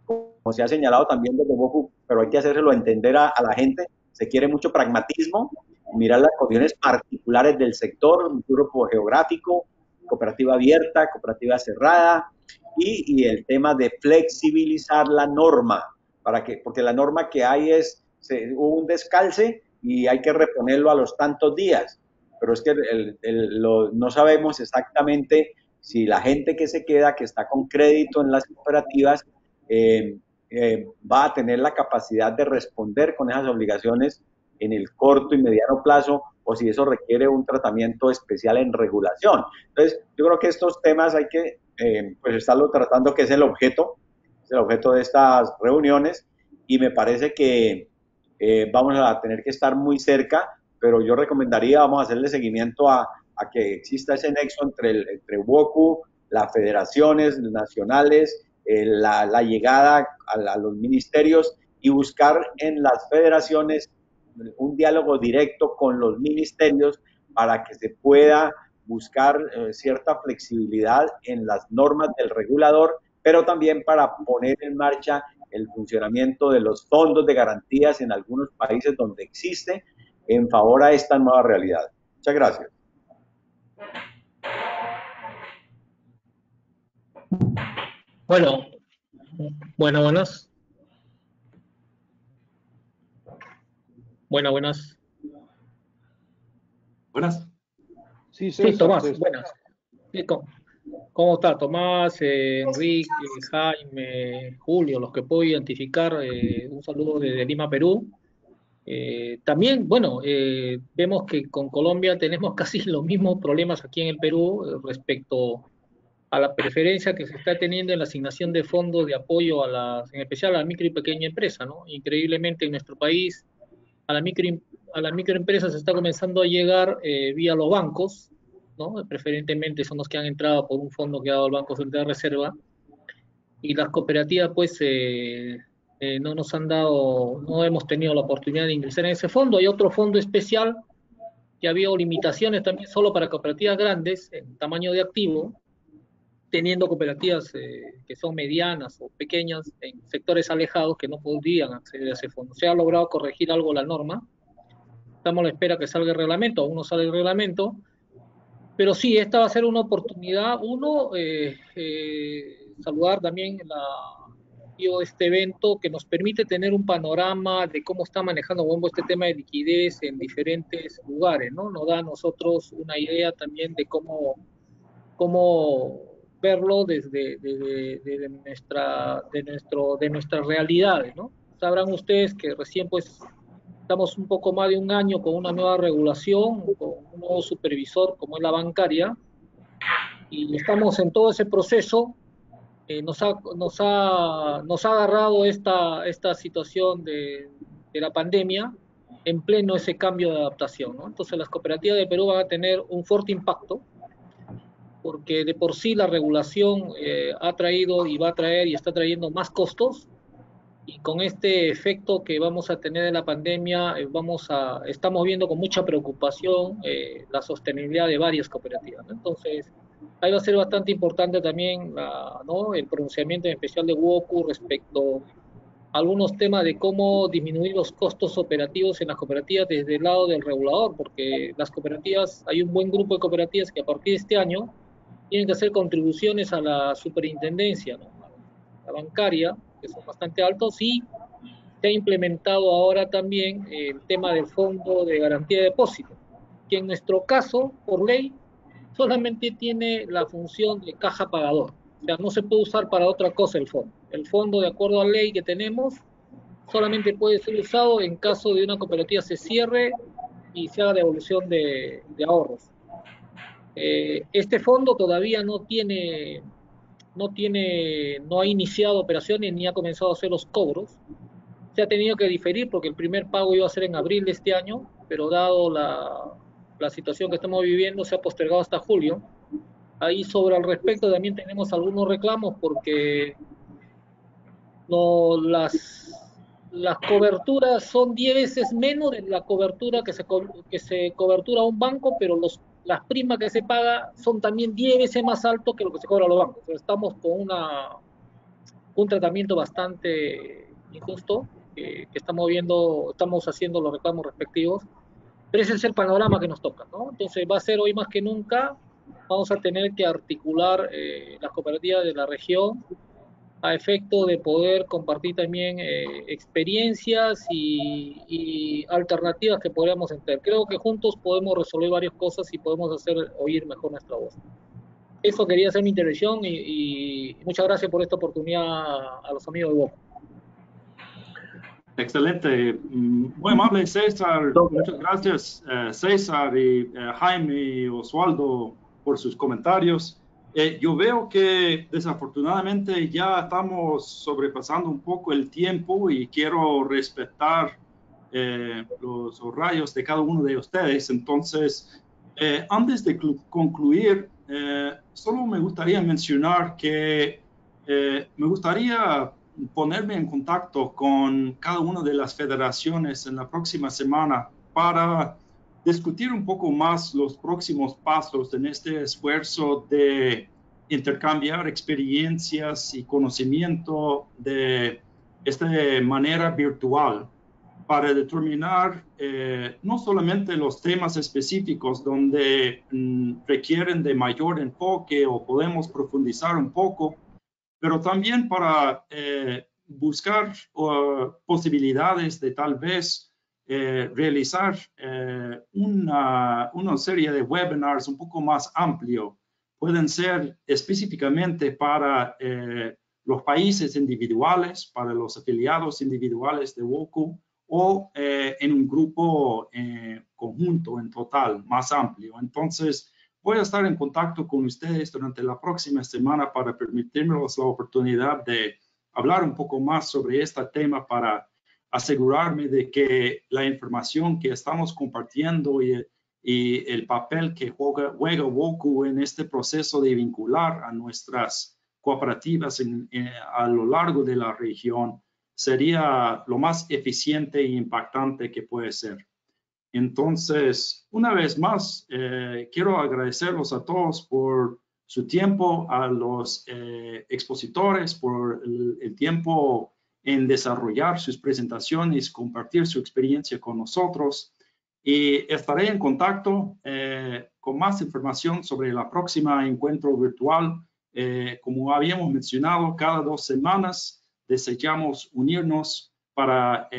como se ha señalado también desde WOCU, pero hay que hacérselo entender a la gente, se quiere mucho pragmatismo, mirar las condiciones particulares del sector, un grupo geográfico, cooperativa abierta, cooperativa cerrada, y el tema de flexibilizar la norma, porque la norma que hay hubo un descalce y hay que reponerlo a los tantos días, pero es que no sabemos exactamente si la gente que se queda, que está con crédito en las cooperativas, va a tener la capacidad de responder con esas obligaciones en el corto y mediano plazo, o si eso requiere un tratamiento especial en regulación. Entonces, yo creo que estos temas hay que pues estarlo tratando, que es el objeto de estas reuniones, y me parece que vamos a tener que estar muy cerca, pero yo recomendaría, vamos a hacerle seguimiento a que exista ese nexo entre WOCU, las federaciones nacionales, la llegada a los ministerios, y buscar en las federaciones un diálogo directo con los ministerios para que se pueda buscar cierta flexibilidad en las normas del regulador, pero también para poner en marcha el funcionamiento de los fondos de garantías en algunos países donde existe, en favor a esta nueva realidad. Muchas gracias. Bueno, buenas. Buenas. Sí, Tomás, buenas. ¿Cómo está Tomás, Enrique, Jaime, Julio, los que puedo identificar? Un saludo desde Lima, Perú. También, bueno, vemos que con Colombia tenemos casi los mismos problemas aquí en el Perú respecto a la preferencia que se está teniendo en la asignación de fondos de apoyo en especial a la micro y pequeña empresa, ¿no? Increíblemente en nuestro país a la microempresa se está comenzando a llegar vía los bancos, ¿no? Preferentemente son los que han entrado por un fondo que ha dado el Banco Central de Reserva, y las cooperativas pues no nos han dado, no hemos tenido la oportunidad de ingresar en ese fondo. Hay otro fondo especial que había limitaciones también solo para cooperativas grandes en tamaño de activo, teniendo cooperativas que son medianas o pequeñas en sectores alejados que no podrían acceder a ese fondo. Se ha logrado corregir algo la norma, estamos a la espera que salga el reglamento, aún no sale el reglamento, pero sí, esta va a ser una oportunidad. Saludar también este evento que nos permite tener un panorama de cómo está manejando Wombo este tema de liquidez en diferentes lugares, ¿no? Nos da a nosotros una idea también de cómo verlo desde nuestras realidades, ¿no? Sabrán ustedes que recién pues estamos un poco más de un año con una nueva regulación, con un nuevo supervisor como es la bancaria, y estamos en todo ese proceso. Nos ha agarrado esta situación de la pandemia en pleno ese cambio de adaptación, ¿no? Entonces las cooperativas de Perú van a tener un fuerte impacto, porque de por sí la regulación ha traído y va a traer y está trayendo más costos, y con este efecto que vamos a tener de la pandemia, estamos viendo con mucha preocupación la sostenibilidad de varias cooperativas, ¿no? Entonces, ahí va a ser bastante importante también ¿no? el pronunciamiento en especial de WOCU respecto a algunos temas de cómo disminuir los costos operativos en las cooperativas desde el lado del regulador, porque las cooperativas, hay un buen grupo de cooperativas que a partir de este año tienen que hacer contribuciones a la superintendencia, ¿no? A la bancaria, que son bastante altos, y se ha implementado ahora también el tema del fondo de garantía de depósito, que en nuestro caso, por ley, solamente tiene la función de caja pagador. O sea, no se puede usar para otra cosa el fondo. El fondo, de acuerdo a la ley que tenemos, solamente puede ser usado en caso de una cooperativa se cierre y se haga devolución de ahorros. Este fondo todavía no ha iniciado operaciones ni ha comenzado a hacer los cobros. Se ha tenido que diferir porque el primer pago iba a ser en abril de este año, pero dado la situación que estamos viviendo, se ha postergado hasta julio. Ahí sobre al respecto también tenemos algunos reclamos porque las coberturas son 10 veces menos de la cobertura que se cobertura a un banco, pero las primas que se paga son también 10 veces más alto que lo que se cobra a los bancos. Entonces, estamos con un tratamiento bastante injusto que estamos haciendo los reclamos respectivos, pero ese es el panorama que nos toca, ¿no? Entonces va a ser hoy más que nunca, vamos a tener que articular las cooperativas de la región a efecto de poder compartir también experiencias y alternativas que podríamos entender. Creo que juntos podemos resolver varias cosas y podemos hacer oír mejor nuestra voz. Eso quería hacer mi intervención y muchas gracias por esta oportunidad a los amigos de WOCU. Excelente, muy amable César, muchas gracias César y Jaime y Osvaldo por sus comentarios. Yo veo que desafortunadamente ya estamos sobrepasando un poco el tiempo y quiero respetar los horarios de cada uno de ustedes. Entonces, antes de concluir, solo me gustaría mencionar que me gustaría ponerme en contacto con cada una de las federaciones en la próxima semana para discutir un poco más los próximos pasos en este esfuerzo de intercambiar experiencias y conocimiento de esta manera virtual para determinar no solamente los temas específicos donde requieren de mayor enfoque o podemos profundizar un poco, pero también para buscar posibilidades de tal vez realizar una serie de webinars un poco más amplio. Pueden ser específicamente para los países individuales, para los afiliados individuales de WOCU o en un grupo conjunto, en total, más amplio. Entonces, voy a estar en contacto con ustedes durante la próxima semana para permitirnos la oportunidad de hablar un poco más sobre este tema para asegurarme de que la información que estamos compartiendo y el papel que juega WOCU en este proceso de vincular a nuestras cooperativas a lo largo de la región sería lo más eficiente e impactante que puede ser. Entonces, una vez más, quiero agradecerlos a todos por su tiempo, a los expositores por el tiempo en desarrollar sus presentaciones, compartir su experiencia con nosotros. Y estaré en contacto con más información sobre la próxima encuentro virtual. Como habíamos mencionado, cada 2 semanas deseamos unirnos para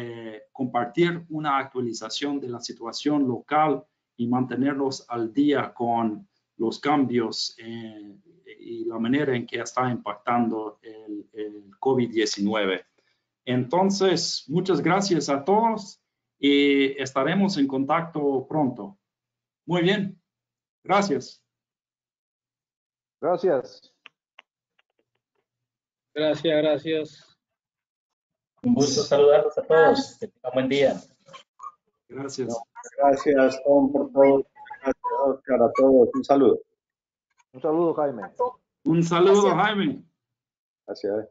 compartir una actualización de la situación local y mantenerlos al día con los cambios y la manera en que está impactando el COVID-19. Entonces, muchas gracias a todos y estaremos en contacto pronto. Muy bien. Gracias. Gracias. Gracias. Un gusto saludarlos a todos. Que tengan buen día. Gracias. Gracias, Tom, por todo. Gracias, Oscar, a todos. Un saludo. Un saludo, Jaime. Un saludo, Gracias. Jaime. Gracias.